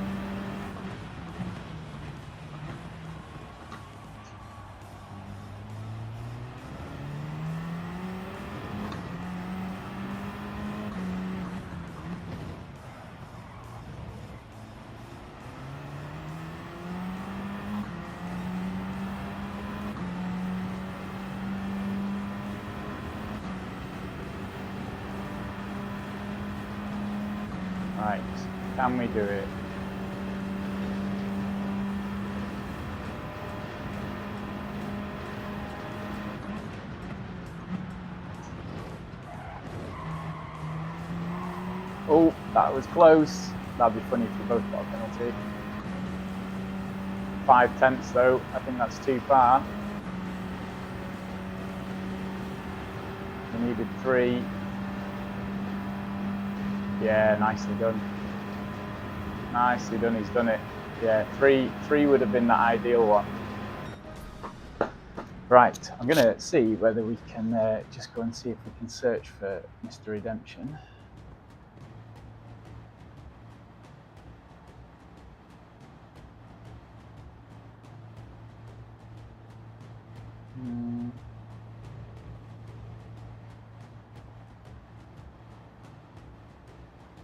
Right, can we do it? Oh, that was close. That'd be funny if we both got a penalty. 5/10 though, I think that's too far. We needed 3. Yeah, nicely done. Nicely done, he's done it. Yeah, 3 would have been the ideal one. Right, I'm going to see whether we can just go and see if we can search for Mr. Redemption.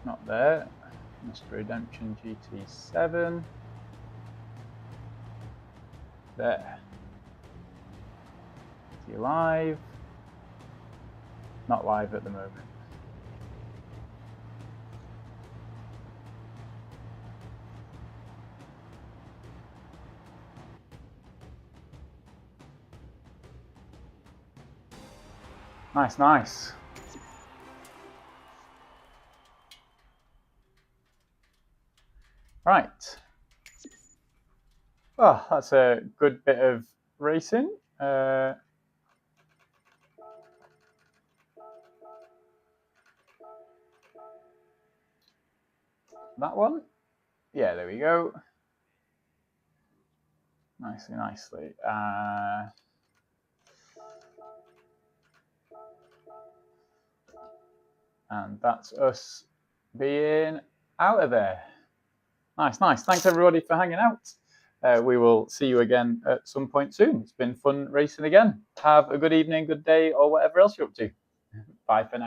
Not there. Mr. Redemption GT7. There. Is he live? Not live at the moment. Nice, nice. Right. Oh, that's a good bit of racing. That one. Yeah, there we go. Nicely, nicely. And that's us being out of there. Nice, nice. Thanks everybody for hanging out. We will see you again at some point soon. It's been fun racing again. Have a good evening, good day, or whatever else you're up to. Bye for now.